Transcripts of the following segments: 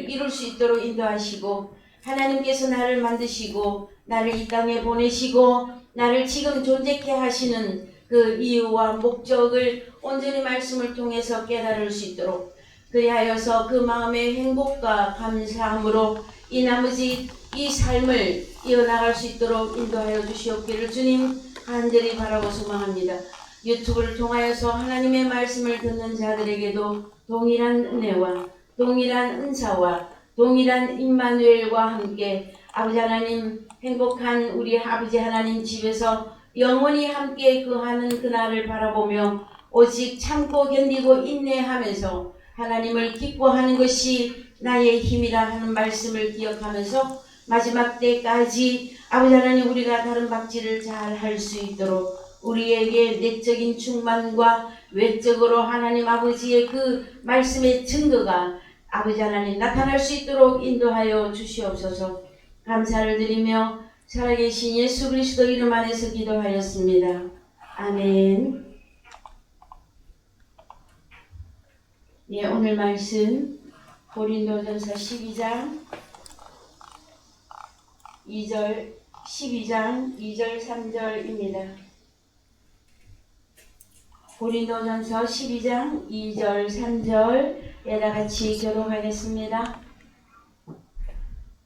뜻을 이룰 수 있도록 인도하시고 하나님께서 나를 만드시고 나를 이 땅에 보내시고 나를 지금 존재케 하시는 그 이유와 목적을 온전히 말씀을 통해서 깨달을 수 있도록 그리하여서 그 마음의 행복과 감사함으로 이 나머지 이 삶을 이어나갈 수 있도록 인도하여 주시옵기를 주님 간절히 바라고 소망합니다. 유튜브를 통하여서 하나님의 말씀을 듣는 자들에게도 동일한 은혜와 동일한 은사와 동일한 임마누엘과 함께 아버지 하나님 행복한 우리 아버지 하나님 집에서 영원히 함께 거하는 그날을 바라보며 오직 참고 견디고 인내하면서 하나님을 기뻐하는 것이 나의 힘이라 하는 말씀을 기억하면서 마지막 때까지 아버지 하나님 우리가 다른 박질을 잘 할 수 있도록 우리에게 내적인 충만과 외적으로 하나님 아버지의 그 말씀의 증거가 아버지 하나님 나타날 수 있도록 인도하여 주시옵소서. 감사를 드리며 살아계신 예수 그리스도 이름 안에서 기도하였습니다. 아멘. 예, 오늘 말씀 고린도전서 12장 2절 3절입니다. 고린도전서 12장 2절 3절에다 같이 교독하겠습니다.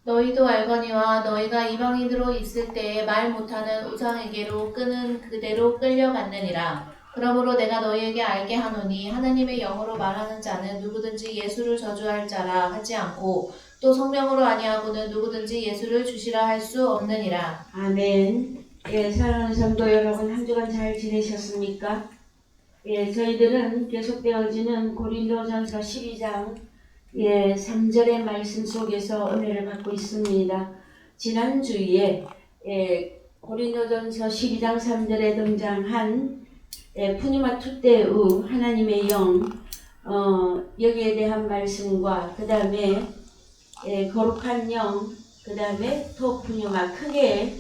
너희도 알거니와 너희가 이방인으로 있을 때에 말 못하는 우상에게로 끄는 그대로 끌려갔느니라. 그러므로 내가 너희에게 알게 하노니 하나님의 영으로 말하는 자는 누구든지 예수를 저주할 자라 하지 않고 또 성령으로 아니하고는 누구든지 예수를 주시라 할 수 없느니라. 아멘. 예, 사랑하는 성도 여러분 한 주간 잘 지내셨습니까? 예, 저희들은 계속되어지는 고린도전서 12장 3절의 말씀 속에서 은혜를 받고 있습니다. 지난주에 고린도전서 12장 3절에 등장한 푸니마 투테우 하나님의 영 여기에 대한 말씀과 그 다음에 거룩한 영, 그 다음에 토푸니마 크게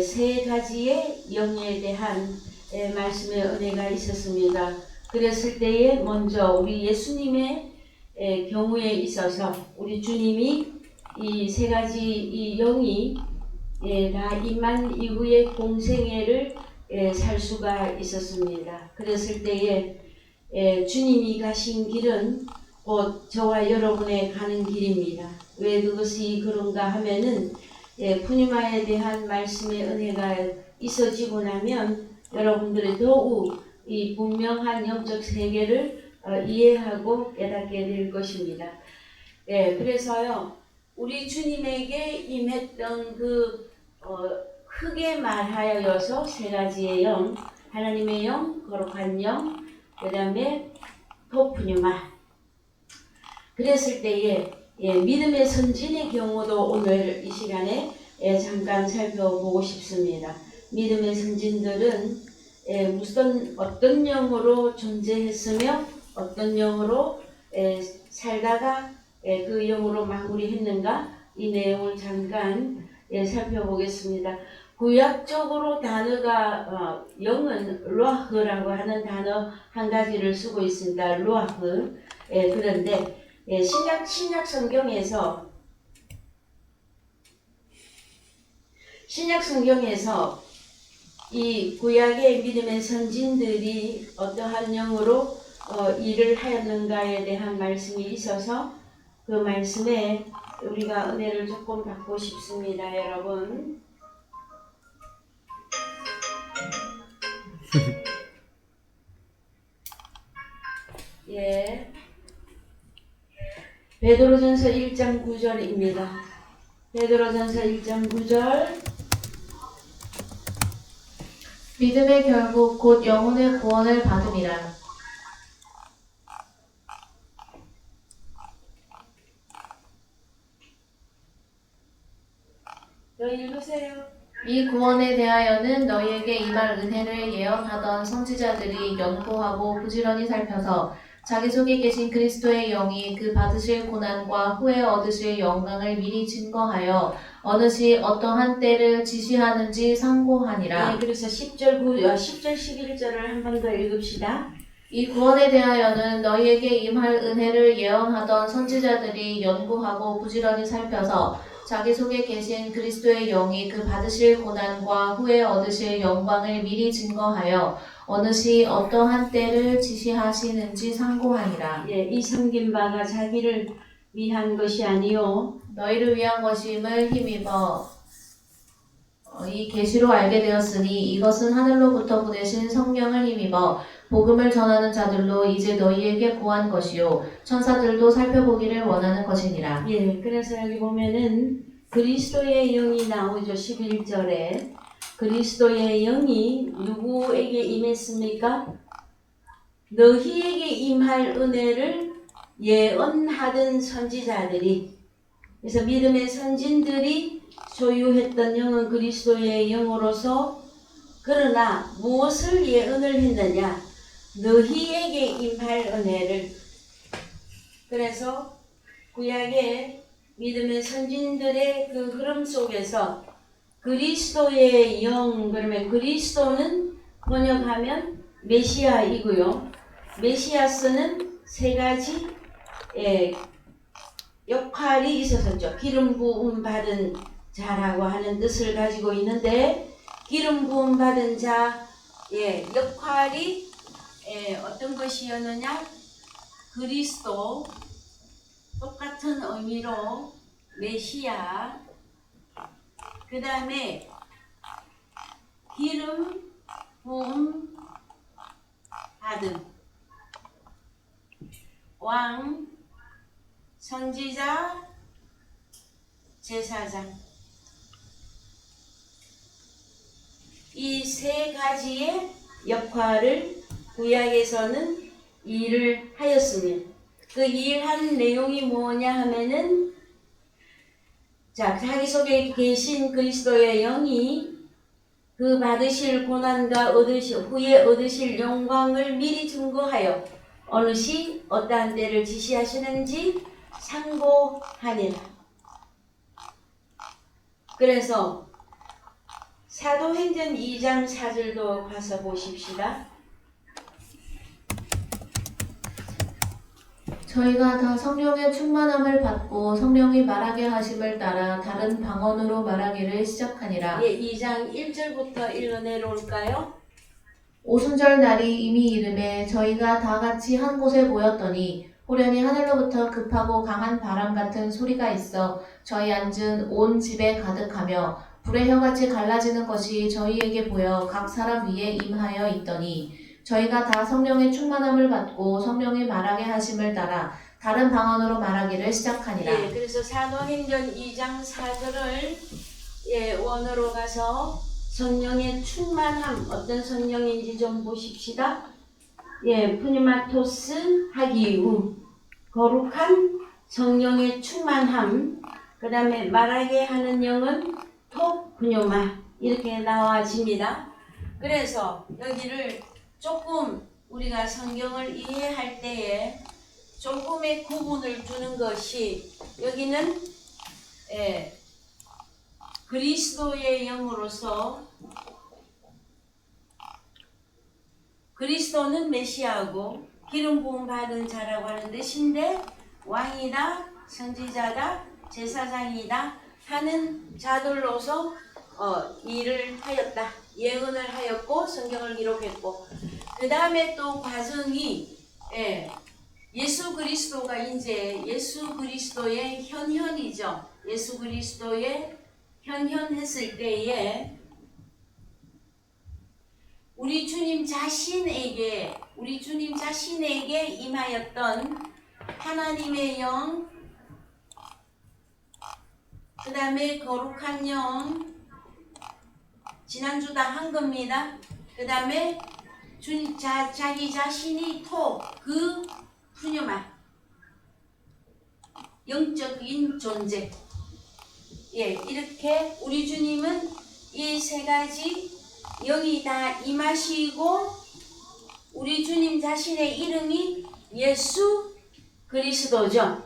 세 가지의 영에 대한 말씀의 은혜가 있었습니다. 그랬을 때에 먼저 우리 예수님의 경우에 있어서 우리 주님이 이 세 가지 이 영이 다 임한 이후에 공생애를 살 수가 있었습니다. 그랬을 때에 주님이 가신 길은 곧 저와 여러분의 가는 길입니다. 왜 그것이 그런가 하면은 푸니마에 대한 말씀의 은혜가 있어지고 나면 여러분들이 더욱 이 분명한 영적 세계를 이해하고 깨닫게 될 것입니다. 그래서요 우리 주님에게 임했던 그 크게 말하여서 세 가지의 영, 하나님의 영, 거룩한 영, 그 다음에 토푸뉴마. 그랬을 때에 믿음의 선진의 경우도 오늘 이 시간에 잠깐 살펴보고 싶습니다. 믿음의 선진들은 어떤 영으로 존재했으며 어떤 영으로 살다가 그 영으로 마무리했는가 이 내용을 잠깐 살펴보겠습니다. 구약적으로 단어가 영은 루아흐라고 하는 단어 한 가지를 쓰고 있습니다. 루아흐. 그런데 신약 성경에서 이 구약의 믿음의 선진들이 어떠한 영으로 일을 하였는가에 대한 말씀이 있어서 그 말씀에 우리가 은혜를 조금 받고 싶습니다, 여러분. 베드로전서 1장 9절입니다. 베드로전서 1장 9절. 믿음의 결국 곧 영혼의 구원을 받음이라. 너희 읽으세요. 이 구원에 대하여는 너희에게 임할 은혜를 예언하던 선지자들이 연구하고 부지런히 살펴서 자기 속에 계신 그리스도의 영이 그 받으실 고난과 후에 얻으실 영광을 미리 증거하여 어느 시 어떠한 때를 지시하는지 상고하니라. 그래서 10절 11절을 한 번 더 읽읍시다. 이 구원에 대하여는 너희에게 임할 은혜를 예언하던 선지자들이 연구하고 부지런히 살펴서 자기 속에 계신 그리스도의 영이 그 받으실 고난과 후에 얻으실 영광을 미리 증거하여 어느 시 어떠한 때를 지시하시는지 상고하니라. 예, 이 섬긴 바가 자기를 위한 것이 아니요 너희를 위한 것임을 힘입어 이 계시로 알게 되었으니 이것은 하늘로부터 보내신 성령을 힘입어 복음을 전하는 자들로 이제 너희에게 고한 것이요 천사들도 살펴보기를 원하는 것이니라. 예, 그래서 여기 보면은 그리스도의 영이 나오죠. 11절에 그리스도의 영이 누구에게 임했습니까? 너희에게 임할 은혜를 예언하던 선지자들이, 그래서 믿음의 선진들이 소유했던 영은 그리스도의 영으로서, 그러나 무엇을 예언을 했느냐? 너희에게 임할 은혜를. 그래서 구약의 믿음의 선진들의 그 흐름 속에서 그리스도의 영, 그러면 그리스도는 번역하면 메시아이고요. 메시아스는 세 가지 역할이 있었었죠. 기름 부음 받은 자라고 하는 뜻을 가지고 있는데, 기름 부음 받은 자의 역할이 어떤 것이었느냐? 그리스도, 똑같은 의미로 메시아, 그 다음에 기름 부음 받은 왕, 선지자, 제사장, 이 세 가지의 역할을 구약에서는 일을 하였으며, 그 일한 내용이 뭐냐 하면은, 자, 자기 속에 계신 그리스도의 영이 그 받으실 고난과 후에 얻으실 영광을 미리 증거하여 어느 시 어떠한 때를 지시하시는지 상고하니라. 그래서 사도행전 2장 4절도 가서 보십시다. 저희가 다 성령의 충만함을 받고 성령이 말하게 하심을 따라 다른 방언으로 말하기를 시작하니라. 예, 2장 1절부터 읽어 내려올까요? 오순절 날이 이미 이름에 저희가 다 같이 한 곳에 모였더니 호련히 하늘로부터 급하고 강한 바람 같은 소리가 있어 저희 앉은 온 집에 가득하며 불의 혀같이 갈라지는 것이 저희에게 보여 각 사람 위에 임하여 있더니 저희가 다 성령의 충만함을 받고 성령이 말하게 하심을 따라 다른 방언으로 말하기를 시작하니라. 예, 그래서 사도행전 2장 4절을 원어로 가서 성령의 충만함, 어떤 성령인지 좀 보십시다. 예, 푸니마토스 하기우, 거룩한 성령의 충만함. 그 다음에 말하게 하는 영은 토 푸뇨마, 이렇게 나와집니다. 그래서 여기를 조금 우리가 성경을 이해할 때에 조금의 구분을 두는 것이, 여기는 그리스도의 영으로서, 그리스도는 메시아고 기름 부음 받은 자라고 하는 뜻인데, 왕이다, 선지자다, 제사장이다 하는 자들로서 일을 하였다, 예언을 하였고 성경을 기록했고, 그 다음에 또 과정이 예수 그리스도가 이제 예수 그리스도의 현현이죠. 예수 그리스도의 현현했을 때에 우리 주님 자신에게 임하였던 하나님의 영, 그 다음에 거룩한 영, 지난주 다 한 겁니다. 그 다음에 자기 자신이 그 푸뇨마, 영적인 존재. 예, 이렇게 우리 주님은 이 세 가지 영이 다 임하시고, 우리 주님 자신의 이름이 예수 그리스도죠.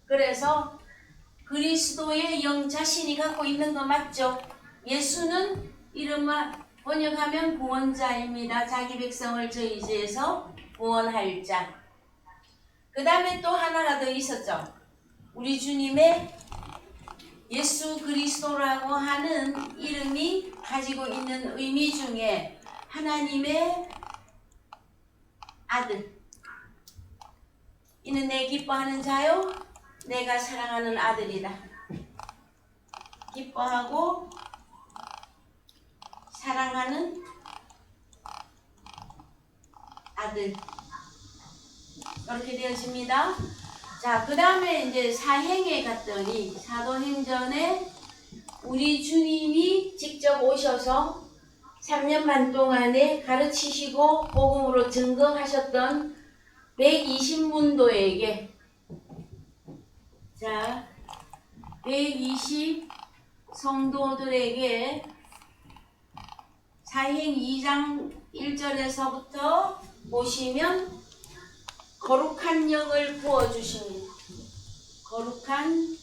그래서 그리스도의 영 자신이 갖고 있는 거 맞죠? 예수는 이름을 번역하면 구원자입니다. 자기 백성을 저희 죄에서 구원할 자. 그 다음에 또 하나가 더 있었죠. 우리 주님의 예수 그리스도라고 하는 이름이 가지고 있는 의미 중에 하나님의 아들. 이는 내 기뻐하는 자요, 내가 사랑하는 아들이다. 기뻐하고 사랑하는 아들. 이렇게 되어집니다. 자, 그 다음에 이제 사행에 갔더니 사도행전에 우리 주님이 직접 오셔서 3년 반 동안에 가르치시고 복음으로 증거하셨던 120문도에게 120 성도들에게 사행 2장 1절에서부터 보시면 거룩한 영을 부어주십니다. 거룩한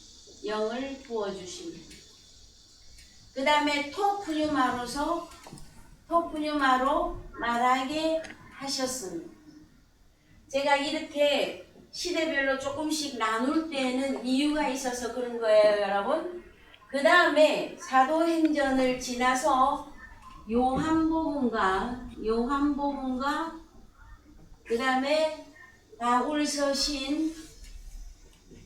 영을 부어주십니다. 그 다음에 토프뉴마로 말하게 하셨습니다. 제가 이렇게 시대별로 조금씩 나눌 때는 이유가 있어서 그런 거예요, 여러분. 그 다음에 사도행전을 지나서 요한복음과 그 다음에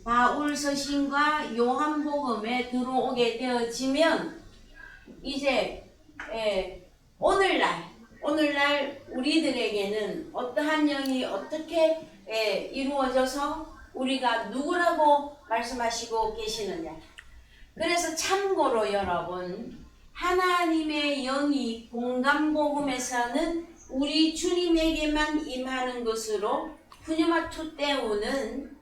바울서신과 요한복음에 들어오게 되어지면 이제 오늘날 우리들에게는 어떠한 영이 어떻게 이루어져서 우리가 누구라고 말씀하시고 계시느냐. 그래서 참고로 여러분, 하나님의 영이 공감복음에서는 우리 주님에게만 임하는 것으로 푸뉴마투 때우는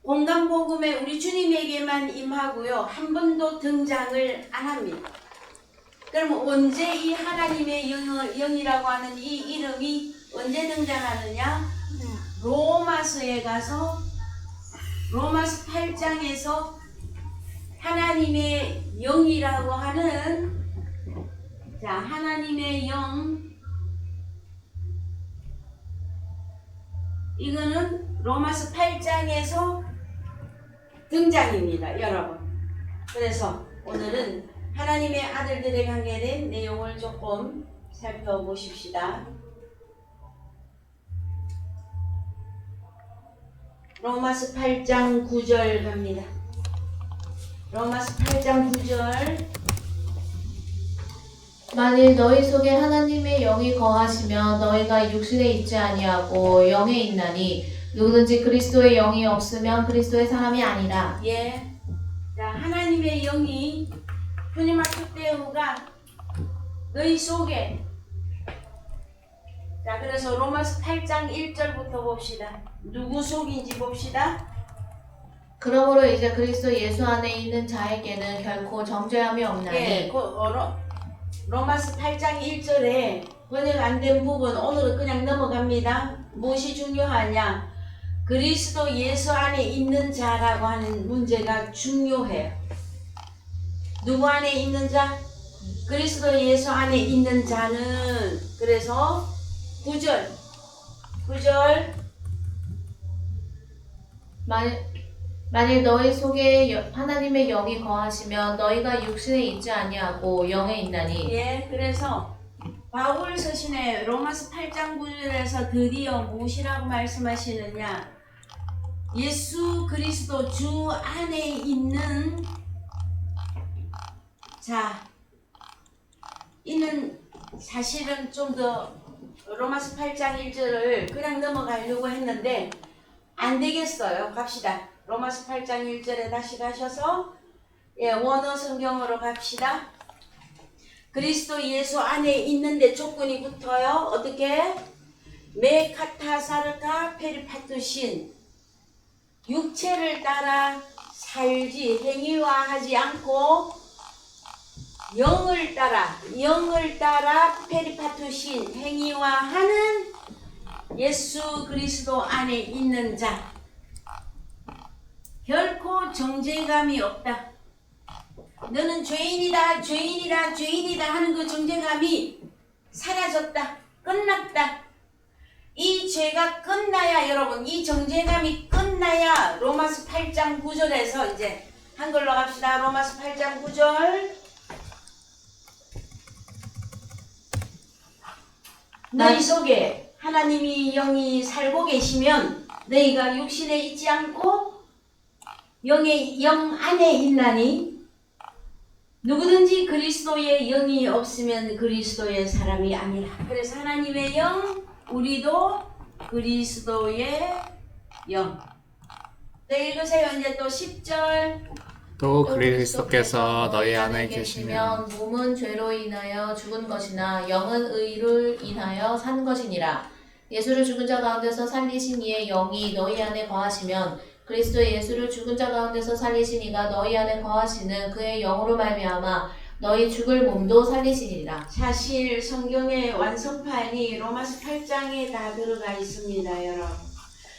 공감복음에 우리 주님에게만 임하고요. 한 번도 등장을 안 합니다. 그럼 언제 이 하나님의 영이라고 하는 이 이름이 언제 등장하느냐? 로마서에 가서 로마서 8장에서 하나님의 영이라고 하는 하나님의 영, 이거는 로마서 8장에서 등장입니다, 여러분. 그래서 오늘은 하나님의 아들들에 관계된 내용을 조금 살펴보십시다. 로마서 8장 9절 갑니다. 로마서 8장 9절. 만일 너희 속에 하나님의 영이 거하시면 너희가 육신에 있지 아니하고 영에 있나니 누구든지 그리스도의 영이 없으면 그리스도의 사람이 아니라. 예. 자, 하나님의 영이 푸니마투 때우가 너희 속에. 자, 그래서 로마서 8장 1절부터 봅시다. 누구 속인지 봅시다. 그러므로 이제 그리스도 예수 안에 있는 자에게는 결코 정죄함이 없나니. 예, 로마서 8장 1절에 번역 안 된 부분 오늘은 그냥 넘어갑니다. 무엇이 중요하냐? 그리스도 예수 안에 있는 자라고 하는 문제가 중요해요. 누구 안에 있는 자? 그리스도 예수 안에 있는 자는. 그래서 9절 만일 너희 속에 하나님의 영이 거하시면 너희가 육신에 있지 아니하고 영에 있나니. 예, 그래서 바울 서신의 로마서 8장 9절에서 드디어 무엇이라고 말씀하시느냐? 예수 그리스도 주 안에 있는 자, 이는 사실은 좀 더 로마서 8장 1절을 그냥 넘어가려고 했는데 안 되겠어요. 갑시다. 로마서 8장 1절에 다시 가셔서 원어 성경으로 갑시다. 그리스도 예수 안에 있는데 조건이 붙어요. 어떻게? 메카타사르카 페리파투신, 육체를 따라 살지 행위화하지 않고 영을 따라 페리파투신 행위화하는 예수 그리스도 안에 있는 자. 결코 정죄감이 없다. 너는 죄인이다 하는 그 정죄감이 사라졌다. 끝났다. 이 죄가 끝나야 여러분 이 정죄감이 끝나야 로마서 8장 9절에서 이제 한글로 갑시다. 로마서 8장 9절 너희 속에 하나님이 영이 살고 계시면 너희가 육신에 있지 않고 영의 영 안에 있나니 누구든지 그리스도의 영이 없으면 그리스도의 사람이 아니라. 그래서 하나님의 영 우리도 그리스도의 영. 네, 읽으세요. 이제 또 10절. 또 그리스도께서 너희 안에 계시면 몸은 죄로 인하여 죽은 것이나 영은 의를 인하여 산 것이니라. 예수를 죽은 자 가운데서 살리신 이의 영이 너희 안에 거하시면 그리스도 예수를 죽은 자 가운데서 살리신 이가 너희 안에 거하시는 그의 영으로 말미암아 너희 죽을 몸도 살리시리라. 사실 성경의 완성판이 로마서 8장에 다 들어가 있습니다, 여러분.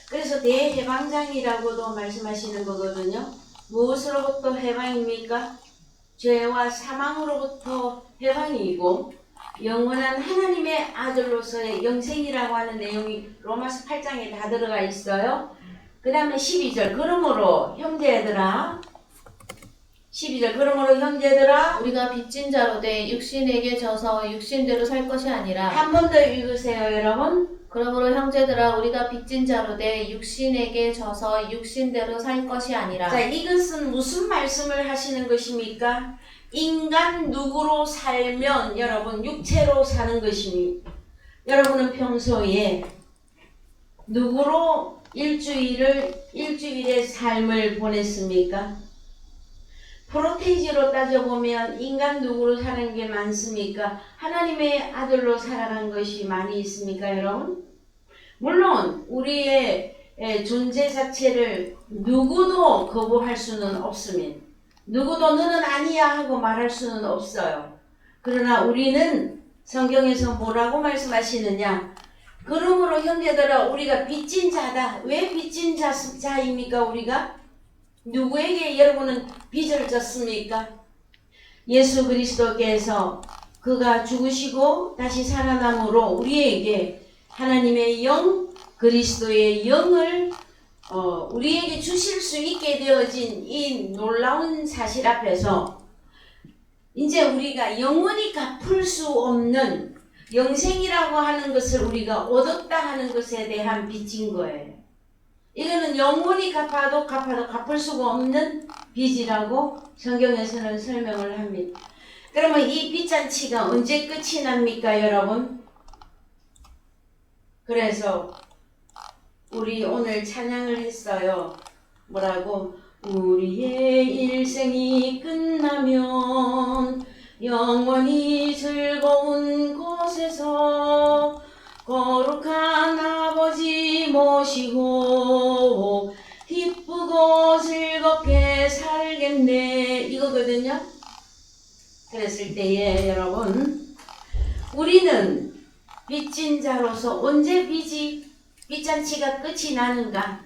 그래서 대해방장이라고도 말씀하시는 거거든요. 무엇으로부터 해방입니까? 죄와 사망으로부터 해방이고 영원한 하나님의 아들로서의 영생이라고 하는 내용이 로마서 8장에 다 들어가 있어요. 그 다음에 12절 그러므로 형제들아 12절 그러므로 형제들아 우리가 빚진 자로 돼 육신에게 져서 육신대로 살 것이 아니라. 한 번 더 읽으세요, 여러분. 그러므로 형제들아 우리가 빚진 자로 돼 육신에게 져서 육신대로 살 것이 아니라. 자, 이것은 무슨 말씀을 하시는 것입니까? 인간 누구로 살면 여러분 육체로 사는 것입니다. 여러분은 평소에 누구로 일주일의 삶을 보냈습니까? 프로테이지로 따져보면 인간 누구로 사는 게 많습니까? 하나님의 아들로 살아간 것이 많이 있습니까, 여러분? 물론 우리의 존재 자체를 누구도 거부할 수는 없습니다. 누구도 너는 아니야 하고 말할 수는 없어요. 그러나 우리는 성경에서 뭐라고 말씀하시느냐? 그러므로 형제들아 우리가 빚진 자다. 왜 빚진 자입니까 우리가? 누구에게 여러분은 빚을 졌습니까? 예수 그리스도께서 그가 죽으시고 다시 살아남으로 우리에게 하나님의 영, 그리스도의 영을 우리에게 주실 수 있게 되어진 이 놀라운 사실 앞에서 이제 우리가 영원히 갚을 수 없는 영생이라고 하는 것을 우리가 얻었다 하는 것에 대한 빚인 거예요. 이거는 영원히 갚아도 갚을 수가 없는 빚이라고 성경에서는 설명을 합니다. 그러면 이 빚잔치가 언제 끝이 납니까, 여러분? 그래서 우리 오늘 찬양을 했어요. 뭐라고? 우리의 일생이 끝나면 영원히 즐거운 곳에서 거룩한 아버지 모시고 기쁘고 즐겁게 살겠네 이거거든요. 그랬을 때에 여러분 우리는 빚진 자로서 언제 빚잔치가 끝이 나는가?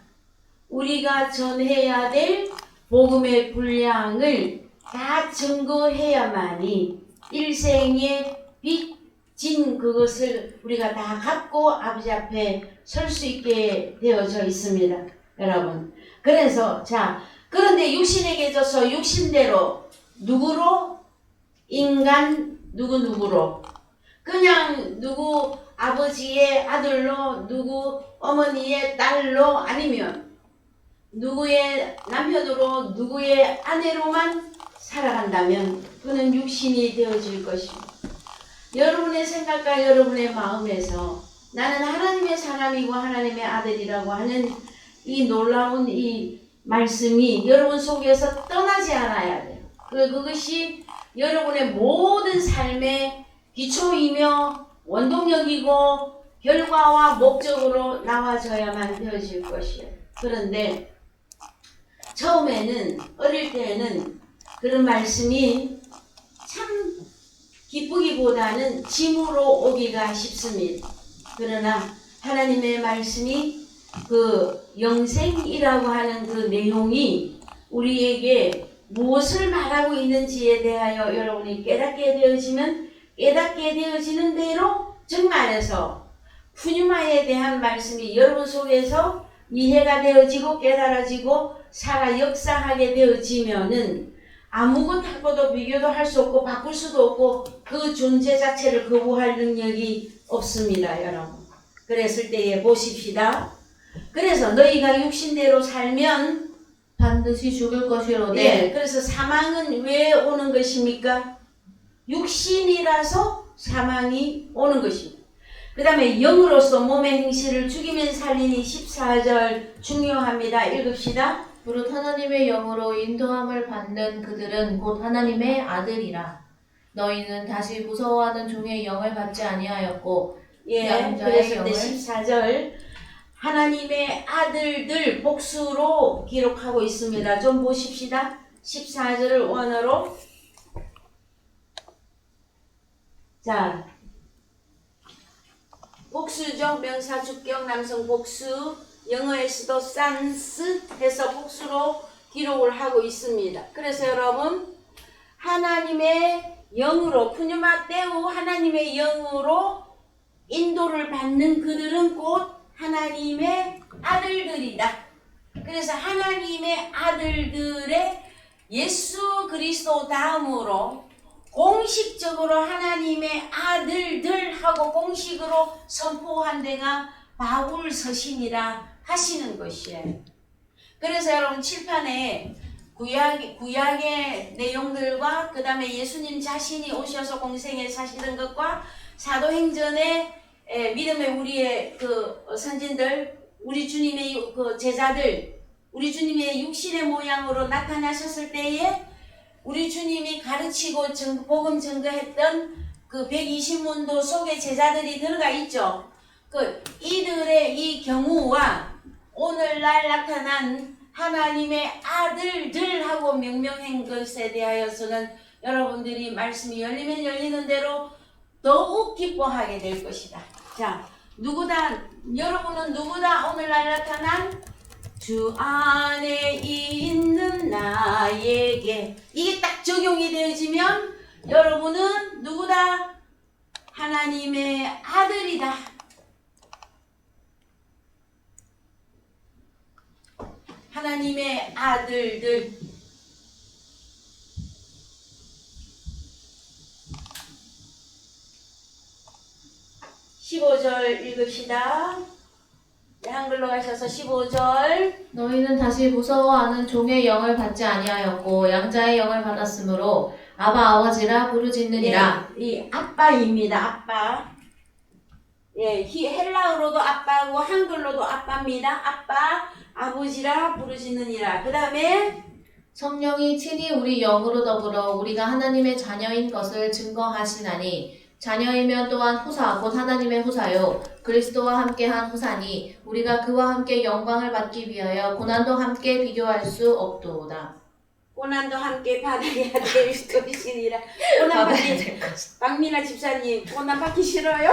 우리가 전해야 될 복음의 분량을 다 증거해야만이 일생의 빚진 그것을 우리가 다 갚고 아버지 앞에 설 수 있게 되어져 있습니다. 여러분. 그래서 그런데 육신에게 져서 육신대로 누구로? 인간 누구로? 그냥 누구 아버지의 아들로 누구 어머니의 딸로 아니면 누구의 남편으로 누구의 아내로만 살아간다면 그는 육신이 되어질 것입니다. 여러분의 생각과 여러분의 마음에서 나는 하나님의 사람이고 하나님의 아들이라고 하는 이 놀라운 이 말씀이 여러분 속에서 떠나지 않아야 돼요. 그것이 여러분의 모든 삶의 기초이며 원동력이고 결과와 목적으로 나와져야만 되어질 것이에요. 그런데 처음에는 어릴 때는 그런 말씀이 참 기쁘기보다는 짐으로 오기가 쉽습니다. 그러나 하나님의 말씀이 그 영생이라고 하는 그 내용이 우리에게 무엇을 말하고 있는지에 대하여 여러분이 깨닫게 되어지는 대로 정말해서 푸뉴마에 대한 말씀이 여러분 속에서 이해가 되어지고 깨달아지고 살아 역사하게 되어지면은 아무것하고도 비교도 할 수 없고 바꿀 수도 없고 그 존재 자체를 거부할 능력이 없습니다, 여러분. 그랬을 때에 보십시다. 그래서 너희가 육신대로 살면 반드시 죽을 것이로되 네, 그래서 사망은 왜 오는 것입니까? 육신이라서 사망이 오는 것입니다. 그 다음에 영으로서 몸의 행실을 죽이면 살리니 14절 중요합니다. 읽읍시다. 무릇 하나님의 영으로 인도함을 받는 그들은 곧 하나님의 아들이라. 너희는 다시 무서워하는 종의 영을 받지 아니하였고 예, 양자의 그래서 영을 14절 하나님의 아들들 복수로 기록하고 있습니다. 좀 보십시다. 14절을 원어로. 자, 복수죠. 명사 주격 남성 복수. 영어에서도 sans 해서 복수로 기록을 하고 있습니다. 그래서 여러분 하나님의 영으로 푸뉴마 때우 하나님의 영으로 인도를 받는 그들은 곧 하나님의 아들들이다. 그래서 하나님의 아들들의 예수 그리스도 다음으로 공식적으로 하나님의 아들들 하고 공식으로 선포한 데가 바울 서신이라 하시는 것이에요. 그래서 여러분 칠판에 구약의 내용들과 그 다음에 예수님 자신이 오셔서 공생에 사시는 것과 사도행전의 믿음의 우리의 그 선진들, 우리 주님의 그 제자들, 우리 주님의 육신의 모양으로 나타나셨을 때에 우리 주님이 가르치고 복음 증거했던 그 120문도 속에 제자들이 들어가 있죠. 그 이들의 이 경우와 오늘날 나타난 하나님의 아들들하고 명명한 것에 대하여서는 여러분들이 말씀이 열리면 열리는 대로 더욱 기뻐하게 될 것이다. 자, 여러분은 누구다 오늘날 나타난 주 안에 있는 나에게 이게 딱 적용이 되어지면 여러분은 누구다? 하나님의 아들이다. 하나님의 아들들. (15절) 읽읍시다. 네, 한글로 가셔서 15절. 너희는 다시 무서워하는 종의 영을 받지 아니하였고 양자의 영을 받았으므로 아바 아버지라 부르짖느니라. 예, 이 아빠입니다. 아빠. 예, 헬라어로도 아빠고 한글로도 아빠입니다. 아빠, 아버지라 부르짖느니라. 그 다음에 성령이 친히 우리 영으로 더불어 우리가 하나님의 자녀인 것을 증거하시나니 자녀이면 또한 후사 곧 하나님의 후사요 그리스도와 함께한 후사니 우리가 그와 함께 영광을 받기 위하여 고난도 함께 비교할 수 없도다. 고난도 함께 받아야 될 것이니라. 고난 받기 박민아 집사님 고난 받기 싫어요?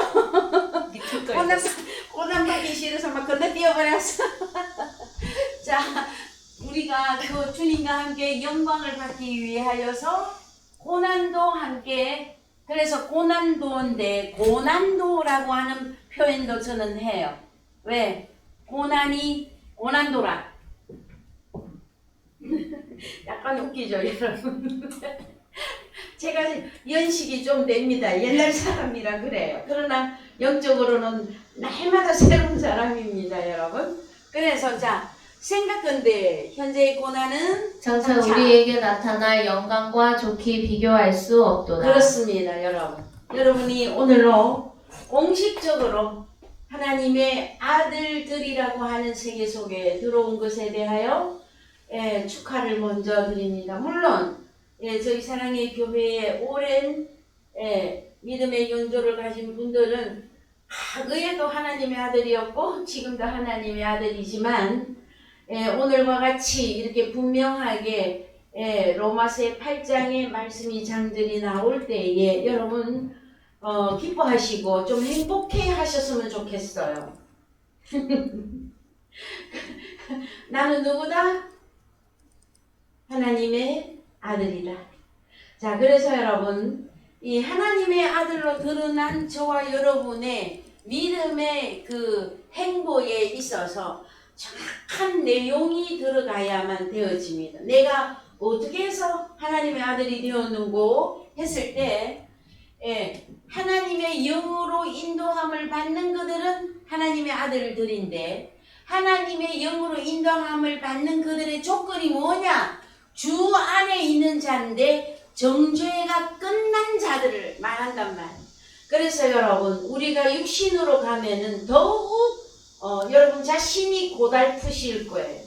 고난 받기 싫어서 막 건너뛰어버렸어. 자, 우리가 그 주님과 함께 영광을 받기 위하여서 고난도 함께. 그래서 고난도인데 고난도라고 하는 표현도 저는 해요. 왜? 고난도라. 약간 웃기죠, 여러분? 제가 연식이 좀 됩니다. 옛날 사람이라 그래요. 그러나 영적으로는 날마다 새로운 사람입니다, 여러분. 그래서 자, 생각건데 현재의 고난은 장차 우리에게 나타날 영광과 좋게 비교할 수 없도다. 그렇습니다, 여러분. 여러분이 오늘로 공식적으로 하나님의 아들들이라고 하는 세계 속에 들어온 것에 대하여 축하를 먼저 드립니다. 물론 저희 사랑의 교회에 오랜 믿음의 연조를 가진 분들은 과거에도 하나님의 아들이었고 지금도 하나님의 아들이지만 오늘과 같이 이렇게 분명하게 로마서 8장의 말씀이 장들이 나올 때에 여러분 기뻐하시고 좀 행복해 하셨으면 좋겠어요. 나는 누구다? 하나님의 아들이다. 자, 그래서 여러분 이 하나님의 아들로 드러난 저와 여러분의 믿음의 그 행보에 있어서 정확한 내용이 들어가야만 되어집니다. 내가 어떻게 해서 하나님의 아들이 되었는고 했을 때 하나님의 영으로 인도함을 받는 그들은 하나님의 아들들인데 하나님의 영으로 인도함을 받는 그들의 조건이 뭐냐? 주 안에 있는 자인데 정죄가 끝난 자들을 말한단 말이에요. 그래서 여러분 우리가 육신으로 가면은 더욱 여러분 자신이 고달프실 거예요.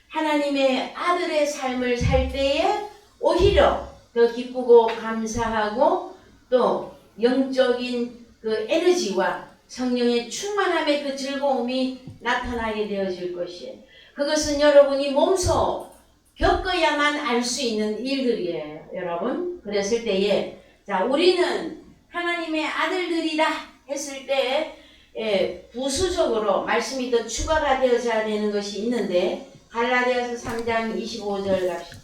하나님의 아들의 삶을 살 때에 오히려 더 기쁘고 감사하고 또 영적인 그 에너지와 성령의 충만함의 그 즐거움이 나타나게 되어질 것이에요. 그것은 여러분이 몸소 겪어야만 알 수 있는 일들이에요. 여러분 그랬을 때에 자 우리는 하나님의 아들들이다 했을 때 부수적으로 말씀이 더 추가가 되어져야 되는 것이 있는데 갈라디아서 3장 25절 갑시다.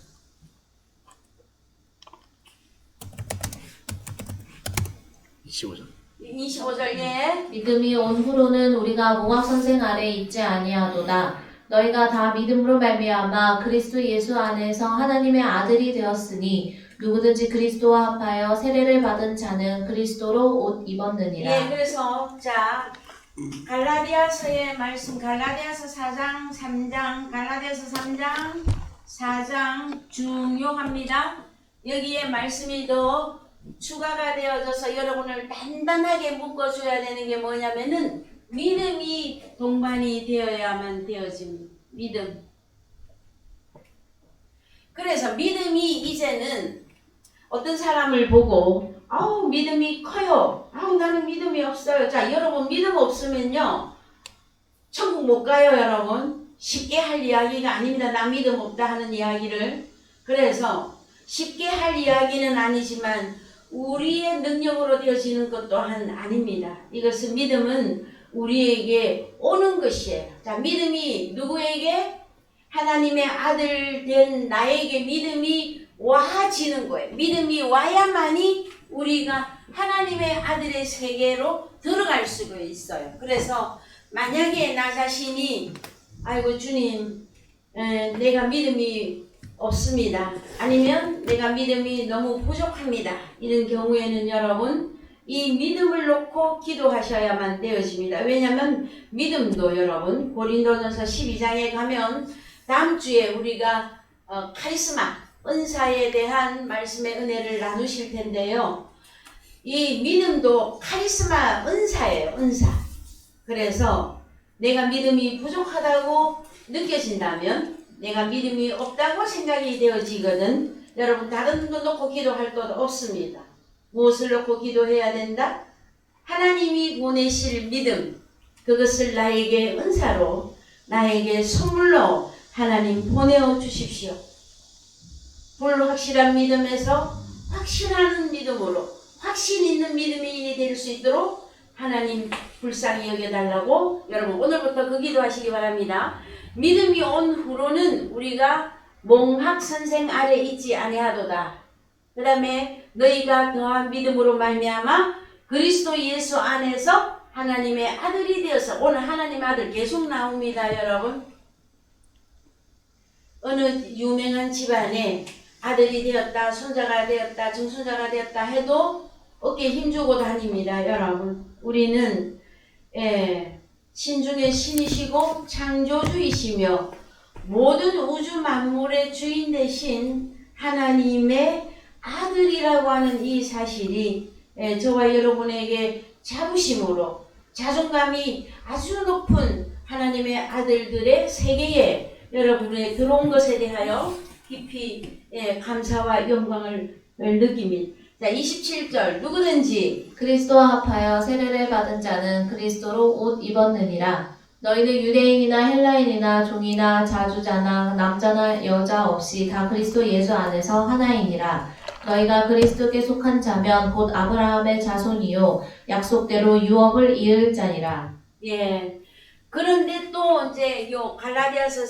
25절 예. 믿음이 온 후로는 우리가 몽학 선생 아래 있지 아니하도다. 너희가 다 믿음으로 말미암아 그리스도 예수 안에서 하나님의 아들이 되었으니 누구든지 그리스도와 합하여 세례를 받은 자는 그리스도로 옷 입었느니라. 예, 그래서 자 갈라디아서의 말씀 갈라디아서 4장 3장 갈라디아서 3장 4장 중요합니다. 여기에 말씀이 더 추가가 되어져서 여러분을 단단하게 묶어줘야 되는 게 뭐냐면은 믿음이 동반이 되어야만 되어집니다. 믿음. 그래서 믿음이 이제는 어떤 사람을 보고 아우 믿음이 커요. 아우 나는 믿음이 없어요. 자 여러분 믿음 없으면요 천국 못 가요. 여러분 쉽게 할 이야기가 아닙니다. 나 믿음 없다 하는 이야기를. 그래서 쉽게 할 이야기는 아니지만 우리의 능력으로 되어지는 것 또한 아닙니다. 이것은 믿음은 우리에게 오는 것이에요. 자 믿음이 누구에게? 하나님의 아들 된 나에게 믿음이 와지는 거예요. 믿음이 와야만이 우리가 하나님의 아들의 세계로 들어갈 수가 있어요. 그래서 만약에 나 자신이 아이고 주님 내가 믿음이 없습니다. 아니면 내가 믿음이 너무 부족합니다. 이런 경우에는 여러분 이 믿음을 놓고 기도하셔야만 되어집니다. 왜냐하면 믿음도 여러분 고린도전서 12장에 가면 다음 주에 우리가 카리스마 은사에 대한 말씀의 은혜를 나누실 텐데요. 이 믿음도 카리스마 은사예요. 은사. 그래서 내가 믿음이 부족하다고 느껴진다면 내가 믿음이 없다고 생각이 되어지거든. 여러분 다른 거 놓고 기도할 것 없습니다. 무엇을 놓고 기도해야 된다? 하나님이 보내실 믿음, 그것을 나에게 은사로 나에게 선물로 하나님 보내어 주십시오. 불확실한 믿음에서 확신하는 믿음으로 확신 있는 믿음이 될 수 있도록 하나님 불쌍히 여겨달라고 여러분 오늘부터 그 기도하시기 바랍니다. 믿음이 온 후로는 우리가 몽학 선생 아래 있지 아니하도다. 그 다음에 너희가 더한 믿음으로 말미암아 그리스도 예수 안에서 하나님의 아들이 되어서 오늘 하나님의 아들 계속 나옵니다. 여러분 어느 유명한 집안에 아들이 되었다 손자가 되었다 증손자가 되었다 해도 어깨에 힘주고 다닙니다. 여러분 우리는 신중의 신이시고 창조주이시며 모든 우주 만물의 주인 되신 하나님의 아들이라고 하는 이 사실이 저와 여러분에게 자부심으로 자존감이 아주 높은 하나님의 아들들의 세계에 여러분의 들어온 것에 대하여 깊이 감사와 영광을 느낍니다. 자 27절 누구든지 그리스도와 합하여 세례를 받은 자는 그리스도로 옷 입었느니라. 너희는 유대인이나 헬라인이나 종이나 자주자나 남자나 여자 없이 다 그리스도 예수 안에서 하나이니라. 너희가 그리스도께 속한 자면 곧 아브라함의 자손이요 약속대로 유업을 이을 자니라. 예. 그런데 또 이제 요 갈라디아서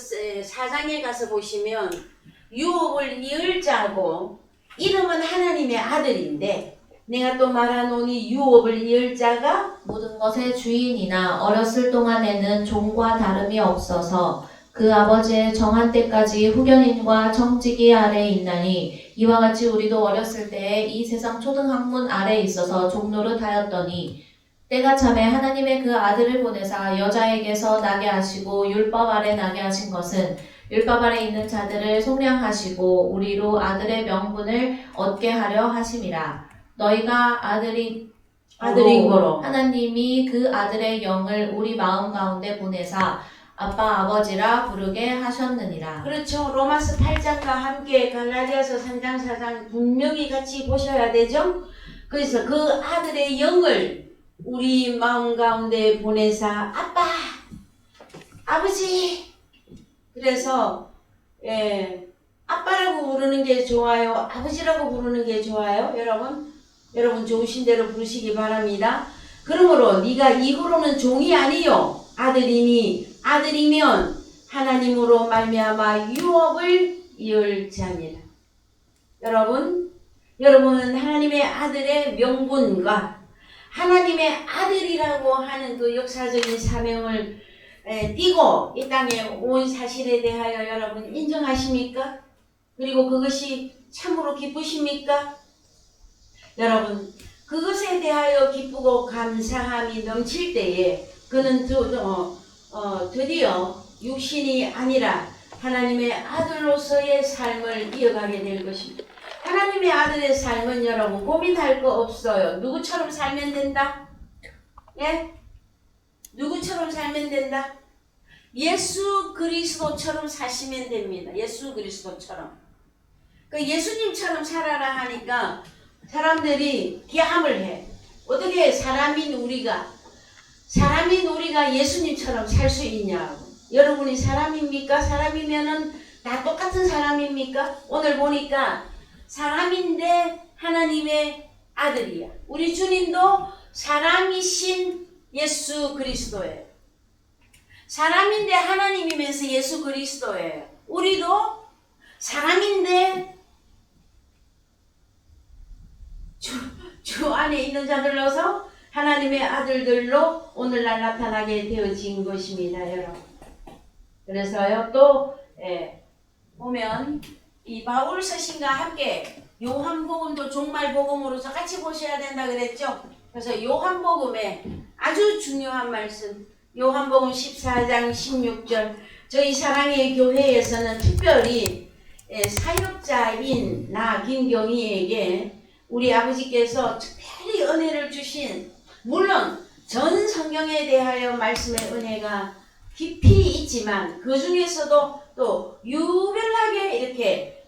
4장에 가서 보시면 유업을 이을 자고 이름은 하나님의 아들인데 내가 또 말하노니 유업을 이을 자가 모든 것의 주인이나 어렸을 동안에는 종과 다름이 없어서 그 아버지의 정한 때까지 후견인과 청지기 아래에 있나니 이와 같이 우리도 어렸을 때에 이 세상 초등학문 아래에 있어서 종노릇하였더니 때가 참에 하나님의 그 아들을 보내사 여자에게서 나게 하시고 율법 아래 나게 하신 것은 율법 아래 있는 자들을 속량하시고 우리로 아들의 명분을 얻게 하려 하심이라. 너희가 아들인 아들이므로 하나님이 그 아들의 영을 우리 마음 가운데 보내사 아빠 아버지라 부르게 하셨느니라. 그렇죠. 로마서 8장과 함께 갈라디아서 3장 4장 분명히 같이 보셔야 되죠. 그래서 그 아들의 영을 우리 마음 가운데 보내사 아빠 아버지 그래서 아빠라고 부르는 게 좋아요, 아버지라고 부르는 게 좋아요? 여러분 좋으신 대로 부르시기 바랍니다. 그러므로 네가 이후로는 종이 아니요 아들이니 아들이면 하나님으로 말미암아 유업을 이을 자니라. 여러분은 하나님의 아들의 명분과 하나님의 아들이라고 하는 그 역사적인 사명을 띠고 이 땅에 온 사실에 대하여 여러분 인정하십니까? 그리고 그것이 참으로 기쁘십니까? 여러분 그것에 대하여 기쁘고 감사함이 넘칠 때에 그는 드디어 육신이 아니라 하나님의 아들로서의 삶을 이어가게 될 것입니다. 하나님의 아들의 삶은 여러분 고민할 거 없어요. 누구처럼 살면 된다? 예? 누구처럼 살면 된다? 예수 그리스도처럼 사시면 됩니다. 예수 그리스도처럼. 그 예수님처럼 살아라 하니까 사람들이 기함을 해. 어떻게 사람인 우리가 예수님처럼 살 수 있냐고. 여러분이 사람입니까? 사람이면은 다 똑같은 사람입니까? 오늘 보니까 사람인데 하나님의 아들이야. 우리 주님도 사람이신 예수 그리스도예요. 사람인데 하나님이면서 예수 그리스도예요. 우리도 사람인데 주 안에 있는 자들로서 하나님의 아들들로 오늘날 나타나게 되어진 것입니다, 여러분. 그래서요, 또 보면 이 바울 서신과 함께 요한복음도 종말복음으로서 같이 보셔야 된다 그랬죠. 그래서 요한복음에 아주 중요한 말씀, 요한복음 14장 16절, 저희 사랑의 교회에서는 특별히 사역자인 나 김경희에게 우리 아버지께서 특별히 은혜를 주신, 물론 전 성경에 대하여 말씀의 은혜가 깊이 있지만 그 중에서도 또 유별나게 이렇게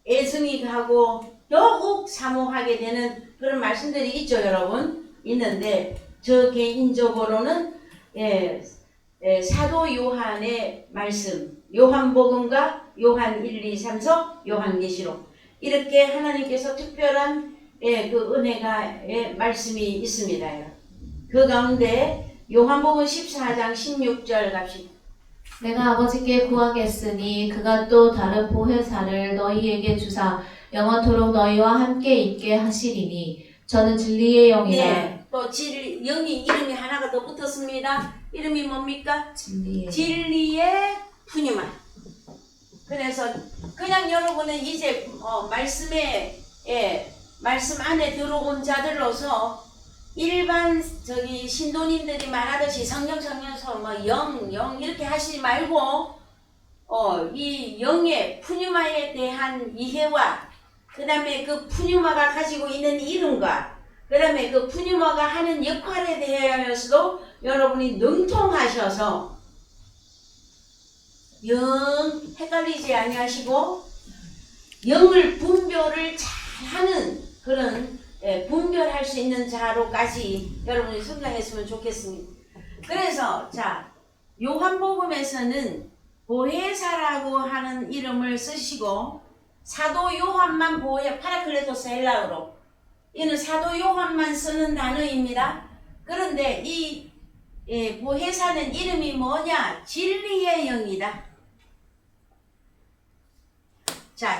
애증이 가고 더욱 사모하게 되는 그런 말씀들이 있죠, 여러분. 있는데 저 개인적으로는 사도 요한의 말씀, 요한복음과 요한 1, 2, 3서, 요한계시록, 이렇게 하나님께서 특별한 그 은혜가 말씀이 있습니다. 그 가운데 요한복음 14장 16절 갑시다. 내가 아버지께 구하겠으니 그가 또 다른 보혜사를 너희에게 주사 영원토록 너희와 함께 있게 하시리니 저는 진리의 영이라. 네, 또 영이 이름이 하나가 더 붙었습니다. 이름이 뭡니까? 진리의 푸뉴마. 그래서 그냥 여러분은 이제 말씀 안에 들어온 자들로서 일반 신도님들이 말하듯이 성령서 영 이렇게 하시지 말고 이 영의 푸뉴마에 대한 이해와 그 다음에 그 푸뉴마가 가지고 있는 이름과 그 다음에 그 푸뉴마가 하는 역할에 대하여서도 여러분이 능통하셔서 영 헷갈리지 아니하시고 영을 분별을 잘하는 그런 분별할 수 있는 자로까지 여러분이 성장했으면 좋겠습니다. 그래서 요한복음에서는 보혜사라고 하는 이름을 쓰시고 사도 요한만 파라클레토스 헬라어로, 이는 사도 요한만 쓰는 단어입니다. 그런데 이 보혜사는 이름이 뭐냐? 진리의 영이다.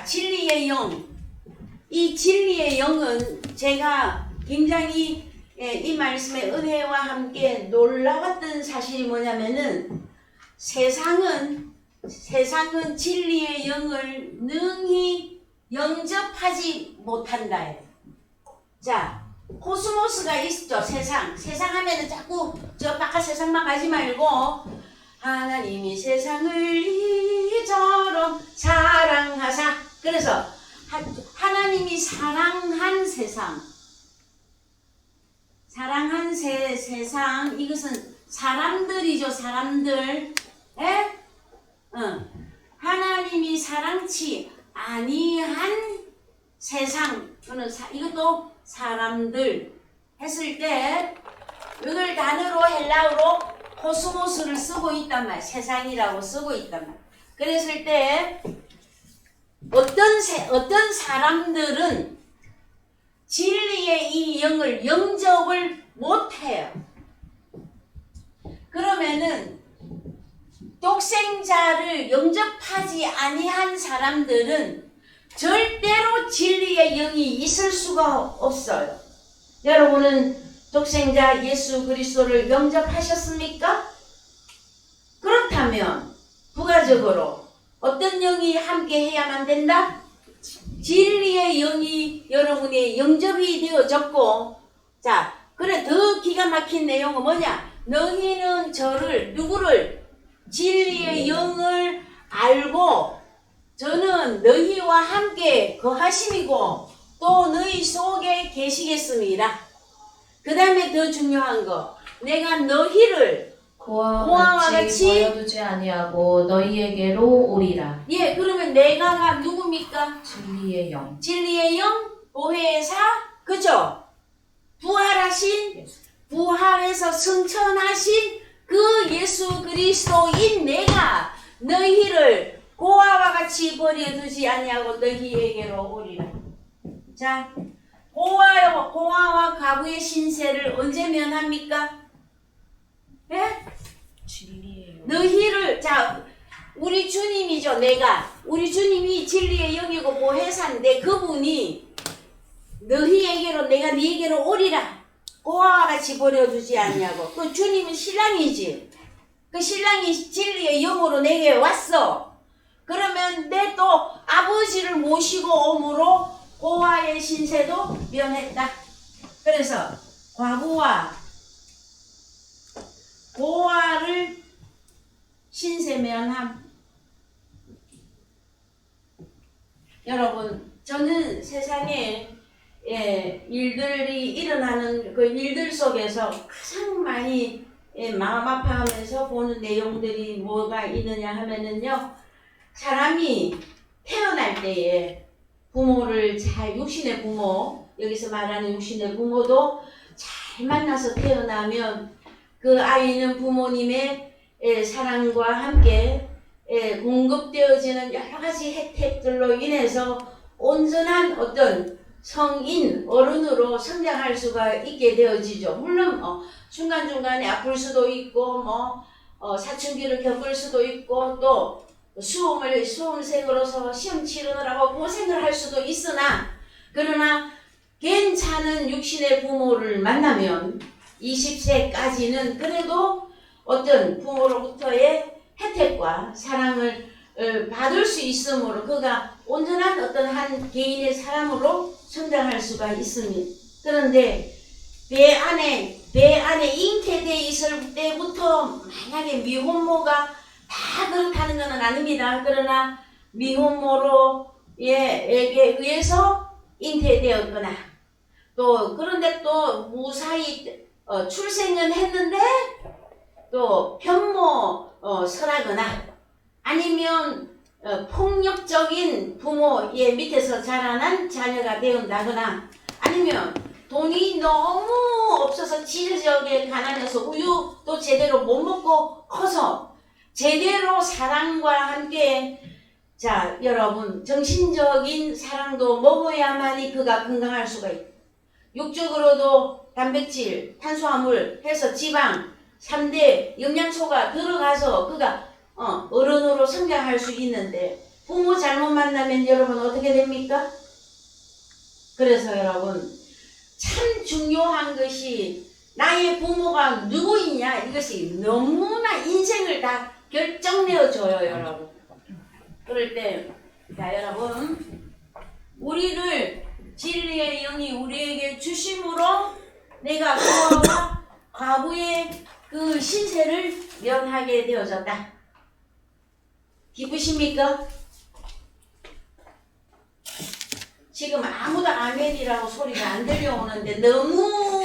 진리의 영. 이 진리의 영은 제가 굉장히 이 말씀의 은혜와 함께 놀라웠던 사실이 뭐냐면은 세상은 진리의 영을 능히 영접하지 못한다. 자, 코스모스가 있죠. 세상 하면은 자꾸 저 바깥 세상만 가지 말고 하나님이 세상을 이처럼 사랑하사. 그래서 하나님이 사랑한 세상 이것은 사람들이죠. 사람들. 하나님이 사랑치 아니한 세상. 이것도 사람들 했을 때 이걸 단어로 헬라어로 코스모스를 쓰고 있단 말이야. 세상이라고 쓰고 있단 말이야. 그랬을 때 어떤 사람들은 진리의 이 영을 영접을 못해요. 그러면은 독생자를 영접하지 아니한 사람들은 절대로 진리의 영이 있을 수가 없어요. 여러분은 독생자 예수 그리스도를 영접하셨습니까? 그렇다면 부가적으로 어떤 영이 함께 해야만 된다? 진리의 영이 여러분의 영접이 되어졌고, 자, 그래 더 기가 막힌 내용은 뭐냐? 너희는 누구를? 진리의 영을 알고 저는 너희와 함께 거하심이고 또 너희 속에 계시겠습니다. 그 다음에 더 중요한 거, 내가 너희를 고아와 같이 버려두지 아니하고 너희에게로 오리라. 예, 그러면 내가가 누굽니까? 진리의 영. 진리의 영, 보혜사, 그죠? 부활해서 승천하신 그 예수 그리스도인 내가 너희를 고아와 같이 버려두지 아니하고 너희에게로 오리라. 자, 고아와 과부의 신세를 언제 면합니까? 예? 진리의 영. 너희를, 자, 우리 주님이죠. 우리 주님이 진리의 영이고 보혜사인데 그분이 너희에게로, 내가 너희에게로 오리라. 고아와 같이 버려두지 아니하고. 그 주님은 신랑이지. 그 신랑이 진리의 영으로 내게 왔어. 그러면 내 또 아버지를 모시고 오므로 고아의 신세도 면했다. 그래서 과부와 고아를 신세면함. 여러분, 저는 세상에 일들이 일어나는 그 일들 속에서 가장 많이 마음 아파하면서 보는 내용들이 뭐가 있느냐 하면은요, 사람이 태어날 때에 부모를 육신의 부모, 여기서 말하는 육신의 부모도 잘 만나서 태어나면 그 아이는 부모님의 사랑과 함께 공급되어지는 여러 가지 혜택들로 인해서 온전한 어떤 성인, 어른으로 성장할 수가 있게 되어지죠. 물론 중간중간에 아플 수도 있고 사춘기를 겪을 수도 있고 또 수험생으로서 시험 치르느라고 고생을 할 수도 있으나, 그러나 괜찮은 육신의 부모를 만나면 20세까지는 그래도 어떤 부모로부터의 혜택과 사랑을 받을 수 있으므로 그가 온전한 어떤 한 개인의 사람으로 성장할 수가 있습니다. 그런데 배 안에 잉태되어 있을 때부터 만약에 미혼모가 다 그렇다는 것은 아닙니다. 그러나 미혼모로 에게 의해서 잉태되었거나 또 그런데 또 무사히 출생은 했는데 또 편모설하거나 아니면 폭력적인 부모의 밑에서 자라난 자녀가 되었다거나 아니면 돈이 너무 없어서 지저하게 가난해서 우유도 제대로 못 먹고 커서 제대로 사랑과 함께, 자 여러분, 정신적인 사랑도 먹어야만이 그가 건강할 수가 있다. 육적으로도 단백질, 탄수화물 해서 지방 3대 영양소가 들어가서 그가 어른으로 성장할 수 있는데 부모 잘못 만나면 여러분 어떻게 됩니까? 그래서 여러분 참 중요한 것이 나의 부모가 누구이냐 이것이 너무나 인생을 다 결정내어줘요 여러분. 그럴 때 자 여러분 우리를 진리의 영이 우리에게 주심으로 내가 부모와 과부의 그 신세를 면하게 되어졌다. 기쁘십니까? 지금 아무도 아멘이라고 소리가 안 들려오는데 너무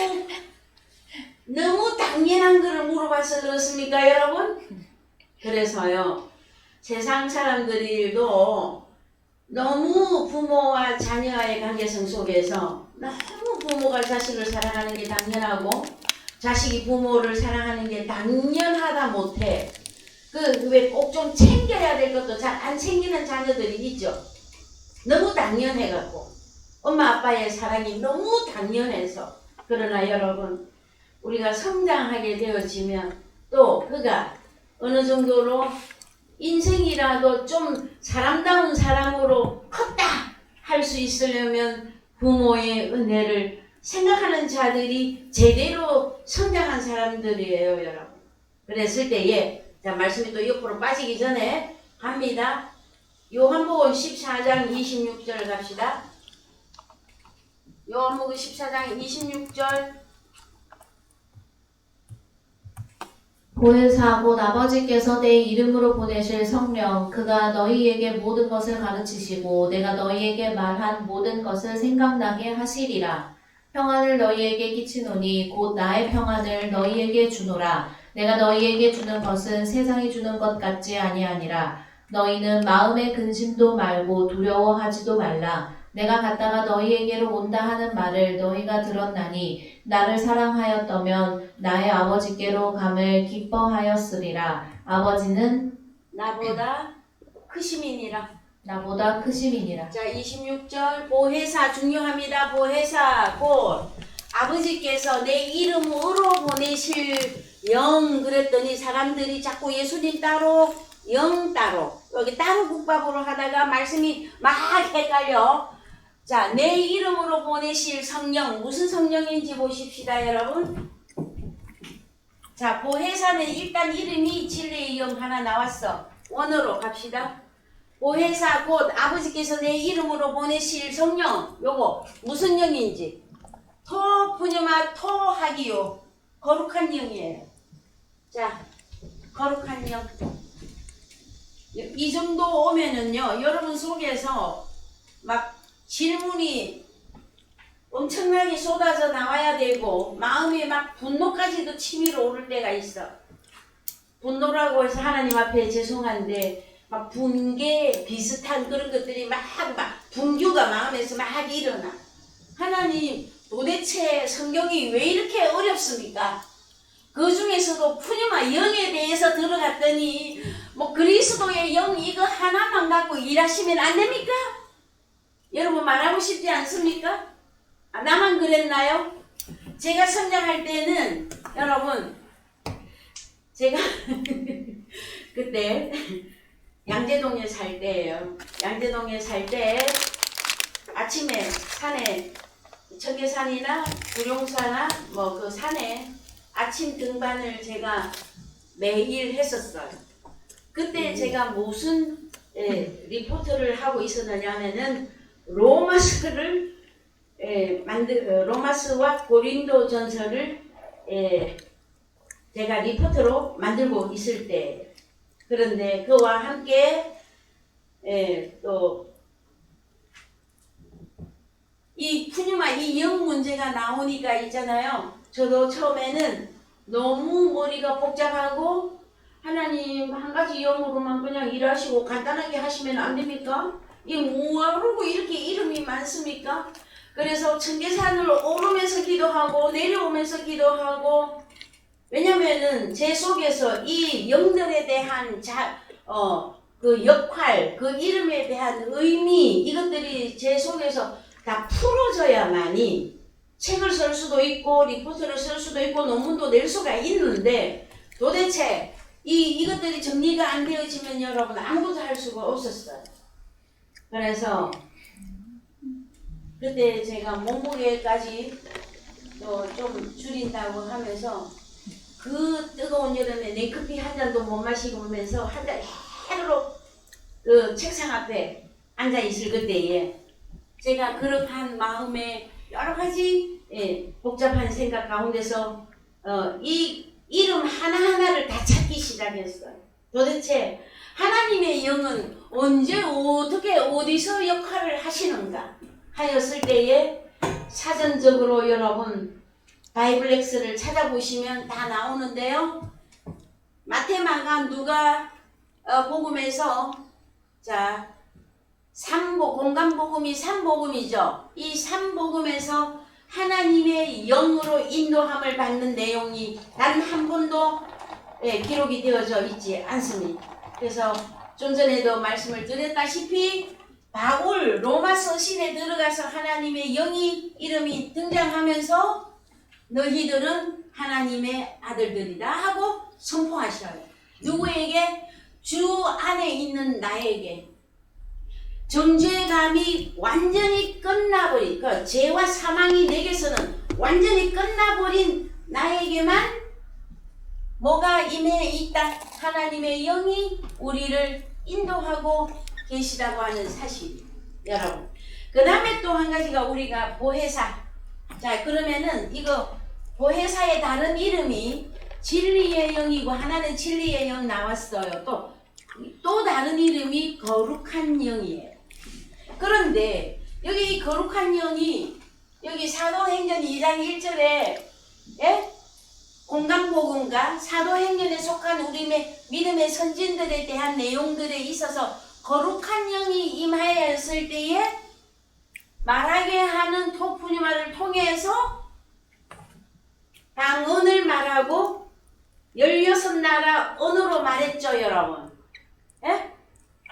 당연한 거를 물어봐서 그렇습니까 여러분? 그래서요 세상 사람들도 너무 부모와 자녀와의 관계성 속에서 너무 부모가 자식을 사랑하는 게 당연하고 자식이 부모를 사랑하는 게 당연하다 못해 그 왜 꼭 좀 챙겨야 될 것도 잘 안 챙기는 자녀들이 있죠. 너무 당연해갖고 엄마 아빠의 사랑이 너무 당연해서. 그러나 여러분 우리가 성장하게 되어지면 또 그가 어느 정도로 인생이라도 좀 사람다운 사람으로 컸다 할 수 있으려면 부모의 은혜를 생각하는 자들이 제대로 성장한 사람들이에요 여러분. 그랬을 때에 자 말씀이 또 옆으로 빠지기 전에 갑니다. 요한복음 14장 26절 갑시다. 요한복음 14장 26절 보혜사 곧 아버지께서 내 이름으로 보내실 성령 그가 너희에게 모든 것을 가르치시고 내가 너희에게 말한 모든 것을 생각나게 하시리라. 평안을 너희에게 끼치노니 곧 나의 평안을 너희에게 주노라. 내가 너희에게 주는 것은 세상이 주는 것 같지 아니하니라. 너희는 마음에 근심도 말고 두려워하지도 말라. 내가 갔다가 너희에게로 온다 하는 말을 너희가 들었나니 나를 사랑하였다면 나의 아버지께로 감을 기뻐하였으리라. 아버지는 나보다 크심이니라. 나보다 크심이니라. 자 26절 보혜사 중요합니다. 보혜사 곧 아버지께서 내 이름으로 보내실 영 그랬더니 사람들이 자꾸 예수님 따로 영 따로 여기 따로 국밥으로 하다가 말씀이 막 헷갈려. 자 내 이름으로 보내실 성령 무슨 성령인지 보십시다 여러분. 자 보혜사는 일단 이름이 진리의 영 하나 나왔어. 원어로 갑시다. 보혜사 곧 아버지께서 내 이름으로 보내실 성령 요거 무슨 영인지 토 푸뉴마 토 하기요 거룩한 영이에요. 자 거룩한 영 이 정도 오면은요 여러분 속에서 막 질문이 엄청나게 쏟아져 나와야 되고 마음에 막 분노까지도 치밀어 오를 때가 있어. 분노라고 해서 하나님 앞에 죄송한데 막 분개 비슷한 그런 것들이 막 분규가 마음에서 막 일어나. 하나님 도대체 성경이 왜 이렇게 어렵습니까? 그 중에서도 푸뉴마 영에 대해서 들어갔더니 뭐 그리스도의 영 이거 하나만 갖고 일하시면 안 됩니까? 여러분 말하고 싶지 않습니까? 아, 나만 그랬나요? 제가 성장할 때는 여러분 제가 그때 양재동에 살 때예요. 양재동에 살 때 아침에 산에 청계산이나 구룡사나 뭐 그 산에 아침 등반을 제가 매일 했었어요. 그때 제가 무슨 리포트를 하고 있었느냐 하면은 로마서를 로마서와 고린도 전서를 제가 리포트로 만들고 있을 때 그런데 그와 함께 또 이 푸뉴마 이 영 문제가 나오니까 있잖아요. 저도 처음에는 너무 머리가 복잡하고 하나님 한 가지 영으로만 그냥 일하시고 간단하게 하시면 안 됩니까? 이게 뭐하고 이렇게 이름이 많습니까? 그래서 청계산을 오르면서 기도하고 내려오면서 기도하고 왜냐면은 제 속에서 이 영들에 대한 그 역할, 그 이름에 대한 의미 이것들이 제 속에서 다 풀어져야만이 책을 쓸 수도 있고 리포트를 쓸 수도 있고 논문도 낼 수가 있는데 도대체 이것들이 정리가 안 되어지면 여러분 아무것도 할 수가 없었어요. 그래서 그때 제가 몸무게까지 또 좀 줄인다고 하면서 그 뜨거운 여름에 냉커피 한 잔도 못 마시고 오면서 한 잔 해로 그 책상 앞에 앉아 있을 그때에 제가 그럭한 마음에 여러 가지 복잡한 생각 가운데서 이 이름 하나하나를 다 찾기 시작했어요. 도대체 하나님의 영은 언제 어떻게 어디서 역할을 하시는가 하였을 때에 사전적으로 여러분 바이블렉스를 찾아보시면 다 나오는데요. 마태, 마가, 누가 복음에서 자 공간복음이 3복음이죠. 이 3복음에서 하나님의 영으로 인도함을 받는 내용이 단 한 번도 기록이 되어져 있지 않습니다. 그래서 좀 전에도 말씀을 드렸다시피 바울 로마 서신에 들어가서 하나님의 영이 이름이 등장하면서 너희들은 하나님의 아들들이다 하고 선포하셔요. 누구에게? 주 안에 있는 나에게. 정죄감이 완전히 끝나버린 그 죄와 사망이 내게서는 완전히 끝나버린 나에게만 뭐가 임해 있다? 하나님의 영이 우리를 인도하고 계시다고 하는 사실. 여러분 그 다음에 또 한 가지가 우리가 보혜사. 자 그러면은 이거 보혜사의 다른 이름이 진리의 영이고 하나는 진리의 영 나왔어요. 또 다른 이름이 거룩한 영이에요. 그런데 여기 이 거룩한 영이 여기 사도행전 2장 1절에 공간복음과 사도행전에 속한 우리 믿음의 선진들에 대한 내용들에 있어서 거룩한 영이 임하였을 때에 말하게 하는 토프니마를 통해서 방언을 말하고 16나라 언어로 말했죠 여러분.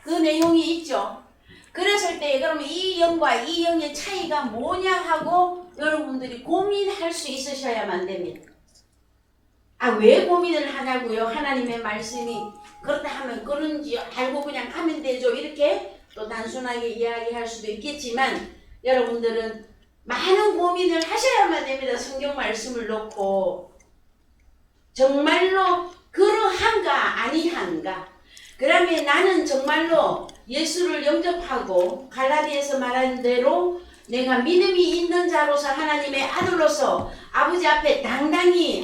그 내용이 있죠. 그랬을 때 그러면 이 영과 이 영의 차이가 뭐냐 하고 여러분들이 고민할 수 있으셔야만 됩니다. 왜 고민을 하냐고요? 하나님의 말씀이 그렇다 하면 그런지 알고 그냥 하면 되죠. 이렇게 또 단순하게 이야기할 수도 있겠지만 여러분들은 많은 고민을 하셔야만 됩니다. 성경 말씀을 놓고 정말로 그러한가 아니한가. 그러면 나는 정말로 예수를 영접하고 갈라디아에서 말한 대로 내가 믿음이 있는 자로서 하나님의 아들로서 아버지 앞에 당당히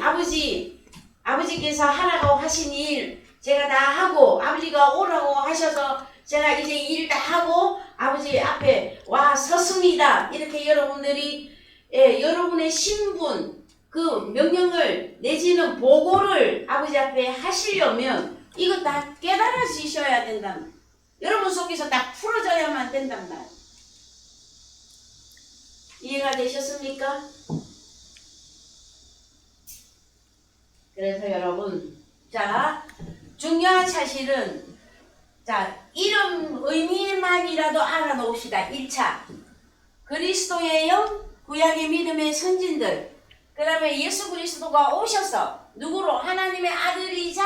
아버지께서 하라고 하신 일 제가 다 하고 아버지가 오라고 하셔서 제가 이제 일 다 하고 아버지 앞에 와 섰습니다. 이렇게 여러분들이 여러분의 신분 그 명령을 내지는 보고를 아버지 앞에 하시려면 이거 다 깨달아지셔야 된단 말이에요. 여러분 속에서 다 풀어져야만 된단 말이에요. 이해가 되셨습니까? 그래서 여러분 자 중요한 사실은 자 이름 의미만이라도 알아놓읍시다. 1차 그리스도의 영 구약의 믿음의 선진들 그 다음에 예수 그리스도가 오셔서 누구로? 하나님의 아들이자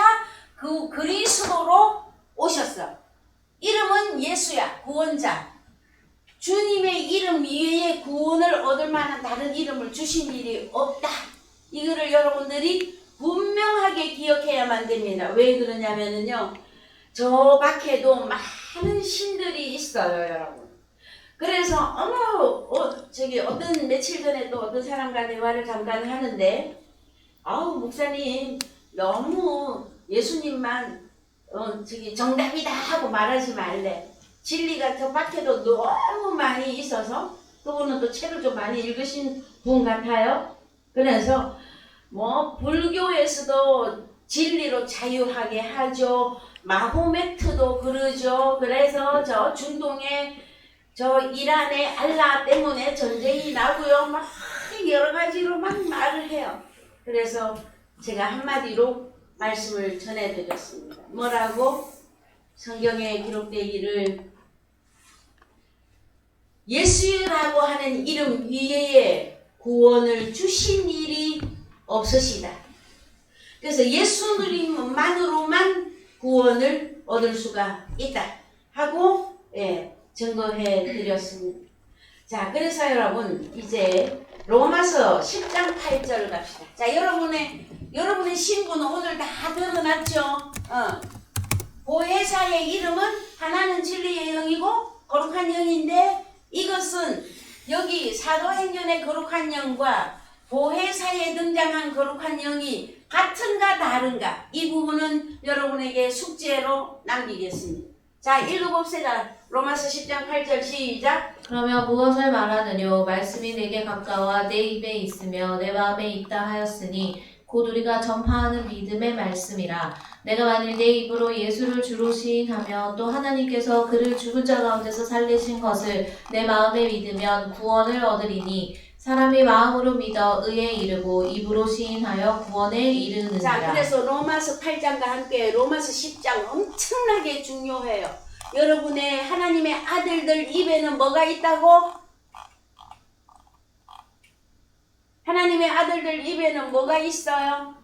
그 그리스도로 오셨어. 이름은 예수야. 구원자. 주님의 이름 위에 구원을 얻을 만한 다른 이름을 주신 일이 없다. 이거를 여러분들이 분명하게 기억해야만 됩니다. 왜 그러냐면요. 저 밖에도 많은 신들이 있어요, 여러분. 그래서 어떤 며칠 전에 또 어떤 사람과 대화를 잠깐 하는데 목사님 너무 예수님만 정답이다 하고 말하지 말래. 진리가 저 밖에도 너무 많이 있어서 그분은 또 책을 좀 많이 읽으신 분 같아요. 그래서 불교에서도 진리로 자유하게 하죠. 마호메트도 그러죠. 그래서 저 중동에 저 이란의 알라 때문에 전쟁이 나고요. 막 여러 가지로 막 말을 해요. 그래서 제가 한마디로 말씀을 전해드렸습니다. 뭐라고? 성경에 기록되기를 예수라고 하는 이름 위에 구원을 주신 일이 없으시다. 그래서 예수님만으로만 구원을 얻을 수가 있다 하고 증거해 드렸습니다. 자, 그래서 여러분 이제 로마서 10장 8절 갑시다. 자, 여러분의 신분은 오늘 다 드러났죠? 보혜사의 이름은 하나는 진리의 영이고 거룩한 영인데, 이것은 여기 사도행전의 거룩한 영과 보혜사에 등장한 거룩한 영이 같은가 다른가, 이 부분은 여러분에게 숙제로 남기겠습니다. 자, 읽어봅시다. 로마서 10장 8절 시작. 그러면 무엇을 말하느뇨? 말씀이 내게 가까워 내 입에 있으며 내 마음에 있다 하였으니 곧 우리가 전파하는 믿음의 말씀이라. 내가 만일 내 입으로 예수를 주로 시인하며 또 하나님께서 그를 죽은 자 가운데서 살리신 것을 내 마음에 믿으면 구원을 얻으리니, 사람이 마음으로 믿어 의에 이르고 입으로 시인하여 구원에 이르느니라. 자, 그래서 로마서 8장과 함께 로마서 10장 엄청나게 중요해요. 여러분의 하나님의 아들들 입에는 뭐가 있다고? 하나님의 아들들 입에는 뭐가 있어요?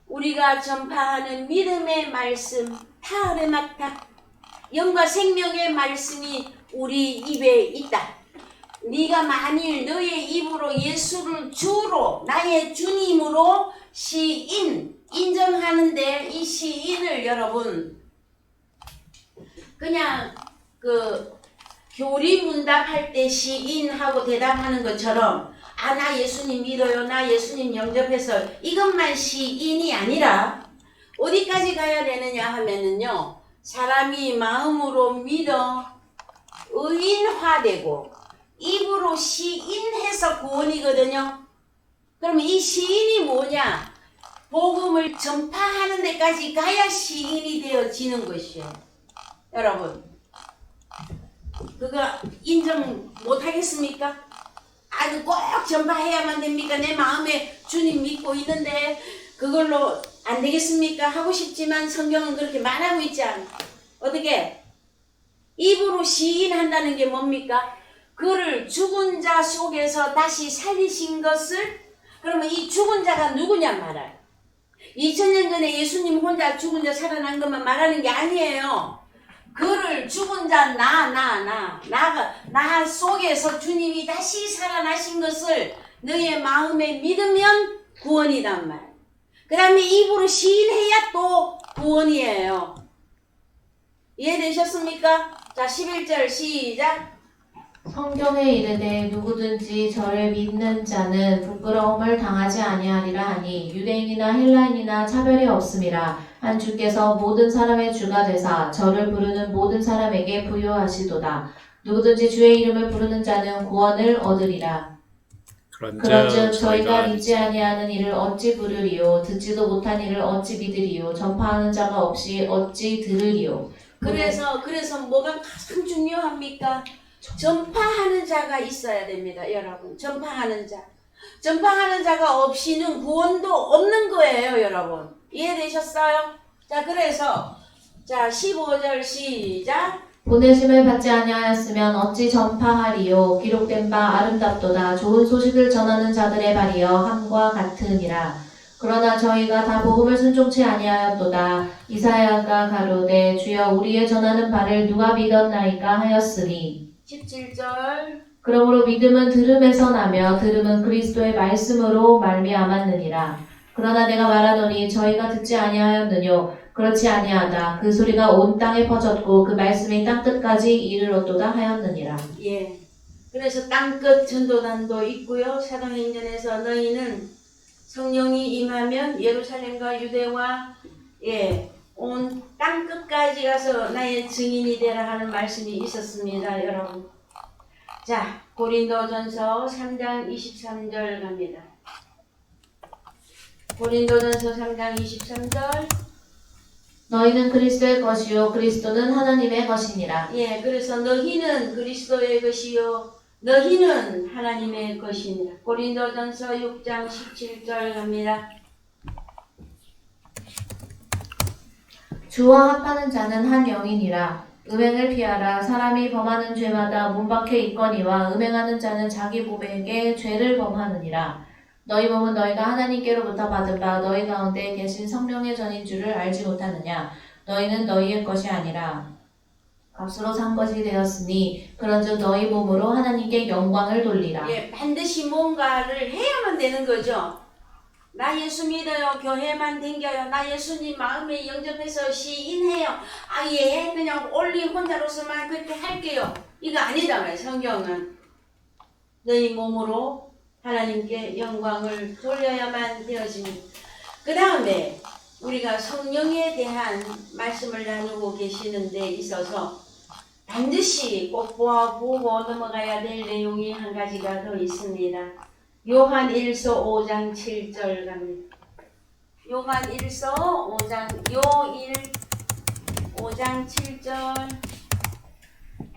우리가 전파하는 믿음의 말씀, 타르마타, 영과 생명의 말씀이 우리 입에 있다. 네가 만일 너의 입으로 예수를 주로, 나의 주님으로 인정하는데, 이 시인을 여러분 그냥 교리 문답할 때 시인하고 대답하는 것처럼, 나 예수님 믿어요, 나 예수님 영접해서, 이것만 시인이 아니라 어디까지 가야 되느냐 하면은요, 사람이 마음으로 믿어 의인화되고 입으로 시인해서 구원이거든요. 그러면 이 시인이 뭐냐? 복음을 전파하는 데까지 가야 시인이 되어지는 것이에요. 여러분, 그거 인정 못하겠습니까? 아주 꼭 전파해야만 됩니까? 내 마음에 주님 믿고 있는데 그걸로 안 되겠습니까? 하고 싶지만 성경은 그렇게 말하고 있지 않아. 어떻게? 입으로 시인한다는 게 뭡니까? 그를 죽은 자 속에서 다시 살리신 것을, 그러면 이 죽은 자가 누구냐 말아요. 2000년 전에 예수님 혼자 죽은 자 살아난 것만 말하는 게 아니에요. 그를 죽은 자 나 속에서 주님이 다시 살아나신 것을 너의 마음에 믿으면 구원이란 말. 그 다음에 입으로 시인해야 또 구원이에요. 이해되셨습니까? 자, 11절 시작. 성경에 이르되 누구든지 저를 믿는 자는 부끄러움을 당하지 아니하리라 하니, 유대인이나 헬라인이나 차별이 없음이라. 한 주께서 모든 사람의 주가 되사 저를 부르는 모든 사람에게 부요하시도다. 누구든지 주의 이름을 부르는 자는 구원을 얻으리라. 그런즉 저희가 믿지 아니하는 이를 어찌 부르리요? 듣지도 못한 이를 어찌 믿으리요? 전파하는 자가 없이 어찌 들으리요? 그래서 뭐가 가장 중요합니까? 전파하는 자가 있어야 됩니다, 여러분. 전파하는 자가 없이는 구원도 없는 거예요, 여러분. 이해되셨어요? 자, 그래서 15절 시작. 보내심을 받지 아니하였으면 어찌 전파하리요? 기록된 바 아름답도다. 좋은 소식을 전하는 자들의 발이여 함과 같으니라. 그러나 저희가 다 복음을 순종치 아니하였도다. 이사야가 가로되 주여 우리의 전하는 바를 누가 믿었나이까 하였으니. 17절. 그러므로 믿음은 들음에서 나며 들음은 그리스도의 말씀으로 말미암았느니라. 그러나 내가 말하노니 저희가 듣지 아니하였느뇨? 그렇지 아니하다. 그 소리가 온 땅에 퍼졌고 그 말씀이 땅끝까지 이르렀도다 하였느니라. 예. 그래서 땅끝 전도단도 있고요. 사도행전에서 너희는 성령이 임하면 예루살렘과 유대와 온 땅끝까지 가서 나의 증인이 되라 하는 말씀이 있었습니다, 여러분. 자, 고린도전서 3장 23절 갑니다. 고린도전서 3장 23절. 너희는 그리스도의 것이요 그리스도는 하나님의 것이니라. 예, 그래서 너희는 그리스도의 것이요 너희는 하나님의 것이니라. 고린도전서 6장 17절 갑니다. 주와 합하는 자는 한 영이니라. 음행을 피하라. 사람이 범하는 죄마다 문밖에 있거니와 음행하는 자는 자기 몸에게 죄를 범하느니라. 너희 몸은 너희가 하나님께로부터 받은 바 너희 가운데 계신 성령의 전인 줄을 알지 못하느냐? 너희는 너희의 것이 아니라 값으로 산 것이 되었으니 그런즉 너희 몸으로 하나님께 영광을 돌리라. 예, 반드시 뭔가를 해야만 되는 거죠. 나 예수 믿어요. 교회만 댕겨요. 나 예수님 마음에 영접해서 시인해요. 예, 그냥 올리 혼자로서만 그렇게 할게요. 이거 아니잖아요. 성경은 너희 몸으로 하나님께 영광을 돌려야만 되어집니다. 그 다음에 우리가 성령에 대한 말씀을 나누고 계시는 데 있어서 반드시 꼭 보고 넘어가야 될 내용이 한 가지가 더 있습니다. 요한 1서 5장 7절 갑니다. 요한 1서 5장 7절.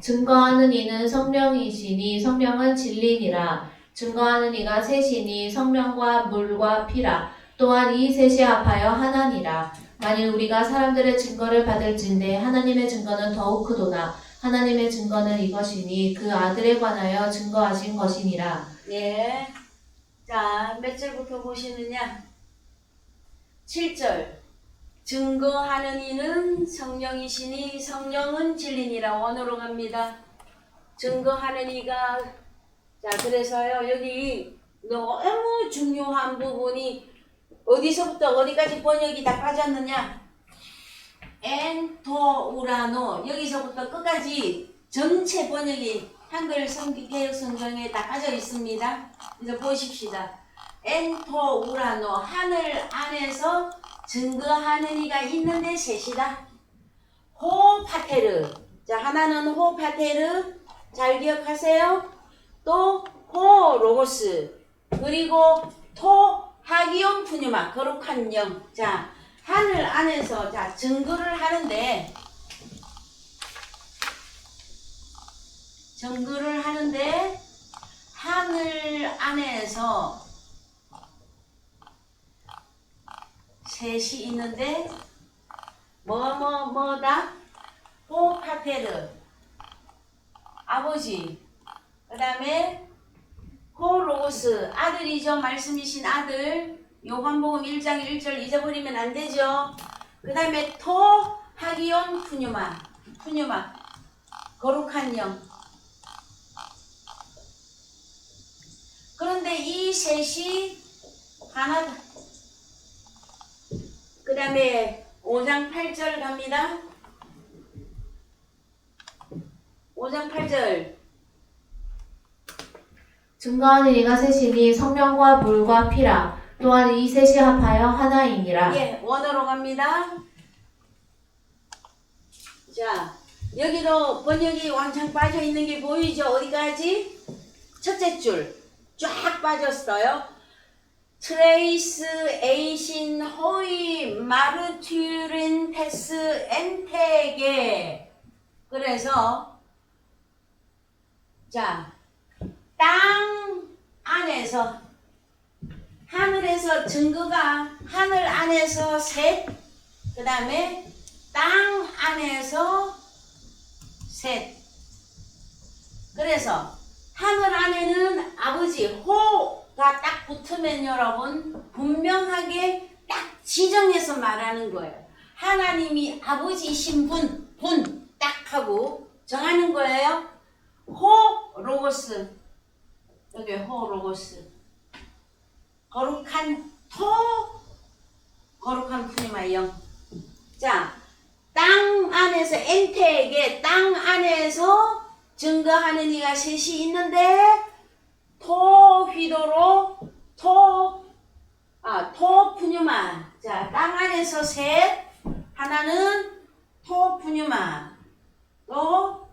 증거하는 이는 성령이시니 성령은 진리니라. 증거하는 이가 셋이니 성령과 물과 피라. 또한 이 셋이 합하여 하나니라. 만일 우리가 사람들의 증거를 받을진대 하나님의 증거는 더욱 크도다. 하나님의 증거는 이것이니 그 아들에 관하여 증거하신 것이니라. 예. 자, 몇 절부터 보시느냐? 7절. 증거하는 이는 성령이시니 성령은 진리니라. 원어로 갑니다. 증거하는 이가, 자, 그래서요, 여기 너무 중요한 부분이 어디서부터 어디까지 번역이 다 빠졌느냐? 엔토우라노. 여기서부터 끝까지 전체 번역이 한글 개역 성경에 다 빠져 있습니다. 그래서 보십시다. 엔토우라노. 하늘 안에서 증거하는 이가 있는데 셋이다. 호파테르. 자, 하나는 호파테르. 잘 기억하세요. 또 호로고스. 그리고 하기온 푸뉴마. 거룩한 영. 자, 하늘 안에서 자 증거를 하는데 하늘 안에서 셋이 있는데 뭐다? 호파테르 아버지, 그 다음에 호로고스 아들이죠. 말씀이신 아들. 요한복음 1장 1절 잊어버리면 안 되죠. 그 다음에 하기온 푸뉴마 거룩한 영. 그런데 이 셋이 하나다. 그 다음에 5장 8절 갑니다. 5장 8절. 증거하는 이가 셋이니 성령과 물과 피라. 또한 이 셋이 합하여 하나이니라. 예, 원어로 갑니다. 자, 여기도 번역이 왕창 빠져 있는 게 보이죠? 어디까지? 첫째 줄 쫙 빠졌어요. 트레이스 에이신 호이 마르튜린 테스 엔테게. 그래서 자, 땅 안에서 하늘에서 증거가 하늘 안에서 셋, 그 다음에 땅 안에서 셋. 그래서 하늘 안에는 아버지 호가 딱 붙으면 여러분 분명하게 딱 지정해서 말하는 거예요. 하나님이 아버지이신 분 딱 하고 정하는 거예요. 호 로고스. 여기 호 로고스. 거룩한 거룩한 푸니마 영. 자, 땅 안에서 엔테에게 땅 안에서 증거하는 이가 셋이 있는데 휘도로 푸뉴마. 자, 땅 안에서 셋. 하나는 푸뉴마. 또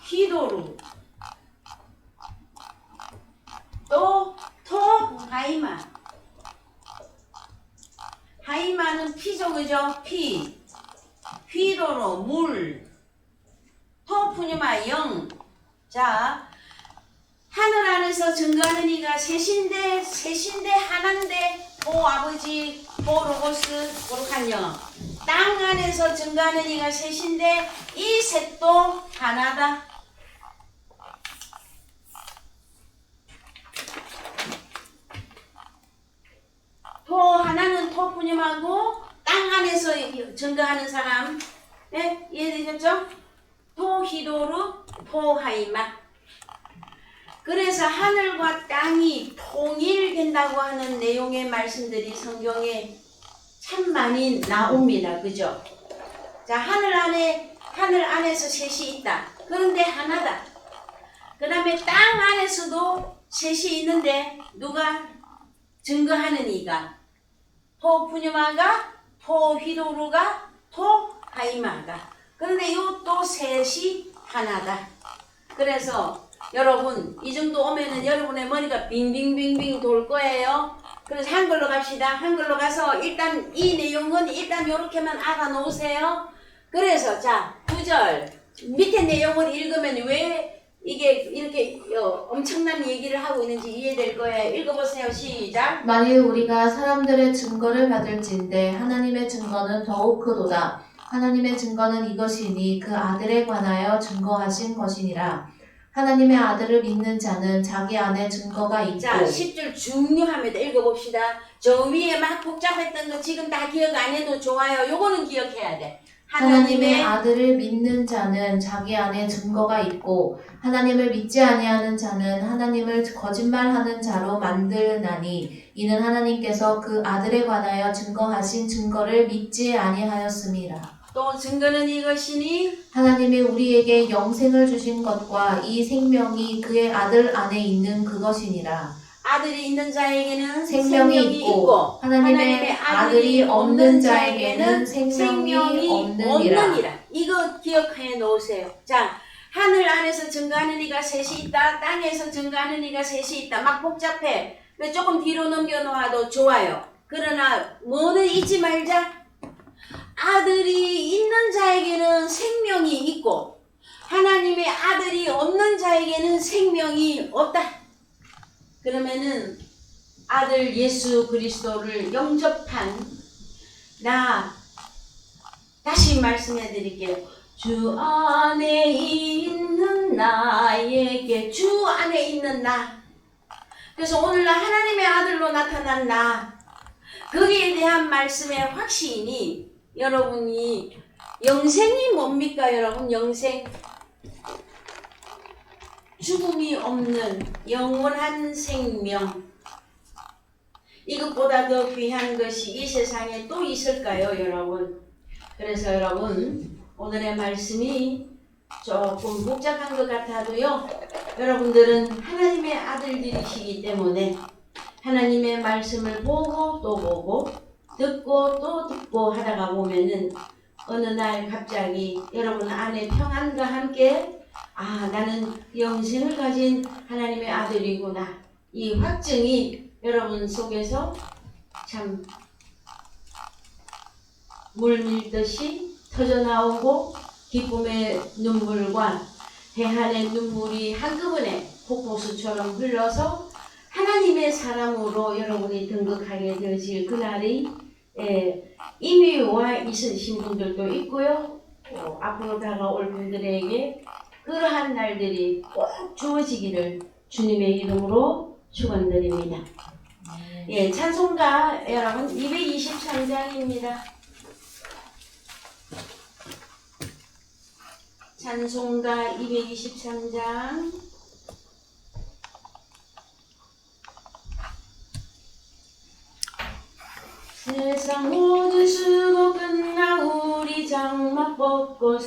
휘도루. 또 하이마. 하이마는 피죠, 그죠? 피. 휘도로 물. 토푸뉴마 영. 자, 하늘 안에서 증거하는 이가 셋인데 하나인데 아버지, 로고스, 거룩한 영. 땅 안에서 증거하는 이가 셋인데 이 셋도 하나다. 하나는 토푸님하고 땅 땅 안에서 증거하는 사람, 예? 이해되셨죠? 토히도르 토하이마. 그래서 하늘과 땅이 통일된다고 하는 내용의 말씀들이 성경에 참 많이 나옵니다. 그죠? 자, 하늘 안에서 셋이 있다. 그런데 하나다. 그 다음에 땅 안에서도 셋이 있는데 누가 증거하는 이가 토푸뉴마가 토히도르가 토하이마가. 그런데 이 또 셋이 하나다. 그래서 여러분 이 정도 오면은 여러분의 머리가 빙빙빙빙 돌 거예요. 그래서 한글로 갑시다. 한글로 가서 일단 이 내용은 일단 요렇게만 알아놓으세요. 그래서 자 9절 밑에 내용을 읽으면 왜 이게 이렇게 엄청난 얘기를 하고 있는지 이해될 거예요. 읽어보세요. 시작. 만일 우리가 사람들의 증거를 받을진대 하나님의 증거는 더욱 크도다. 하나님의 증거는 이것이니 그 아들에 관하여 증거하신 것이니라. 하나님의 아들을 믿는 자는 자기 안에 증거가 있고. 자 10절 중요합니다. 읽어봅시다. 저 위에 막 복잡했던 거 지금 다 기억 안 해도 좋아요. 요거는 기억해야 돼. 하나님의 아들을 믿는 자는 자기 안에 증거가 있고 하나님을 믿지 아니하는 자는 하나님을 거짓말하는 자로 만드나니 이는 하나님께서 그 아들에 관하여 증거하신 증거를 믿지 아니하였음이라. 또 증거는 이것이니 하나님이 우리에게 영생을 주신 것과 이 생명이 그의 아들 안에 있는 그것이니라. 아들이 있는 자에게는 생명이 있고 하나님의 아들이 없는 자에게는 생명이 없느니라. 이거 기억해 놓으세요. 자, 하늘 안에서 증거하는 이가 셋이 있다. 땅에서 증거하는 이가 셋이 있다. 막 복잡해. 조금 뒤로 넘겨놓아도 좋아요. 그러나 뭐는 잊지 말자. 아들이 있는 자에게는 생명이 있고 하나님의 아들이 없는 자에게는 생명이 없다. 그러면은 아들 예수 그리스도를 영접한 나 다시 말씀해 드릴게요. 주 안에 있는 나에게 주 안에 있는 나. 그래서 오늘날 하나님의 아들로 나타난 나. 거기에 대한 말씀의 확신이 여러분이 영생이 뭡니까 여러분? 영생. 죽음이 없는 영원한 생명. 이것보다 더 귀한 것이 이 세상에 또 있을까요 여러분? 그래서 여러분 오늘의 말씀이 조금 복잡한 것 같아도요 여러분들은 하나님의 아들들이시기 때문에 하나님의 말씀을 보고 또 보고 듣고 또 듣고 하다가 보면은 어느 날 갑자기 여러분 안에 평안과 함께 아 나는 영생을 가진 하나님의 아들이구나 이 확증이 여러분 속에서 참 물 밀듯이 터져나오고 기쁨의 눈물과 해안의 눈물이 한꺼번에 폭포수처럼 흘러서 하나님의 사람으로 여러분이 등극하게 되어질 그날이 이미 와 있으신 분들도 있고요. 앞으로 다가올 분들에게 그러한 날들이 꼭 주어지기를 주님의 이름으로 축원드립니다. 예, 찬송가 여러분 223장입니다. 찬송가 223장 세상 모든 수고 끝나 우리 장막 벗고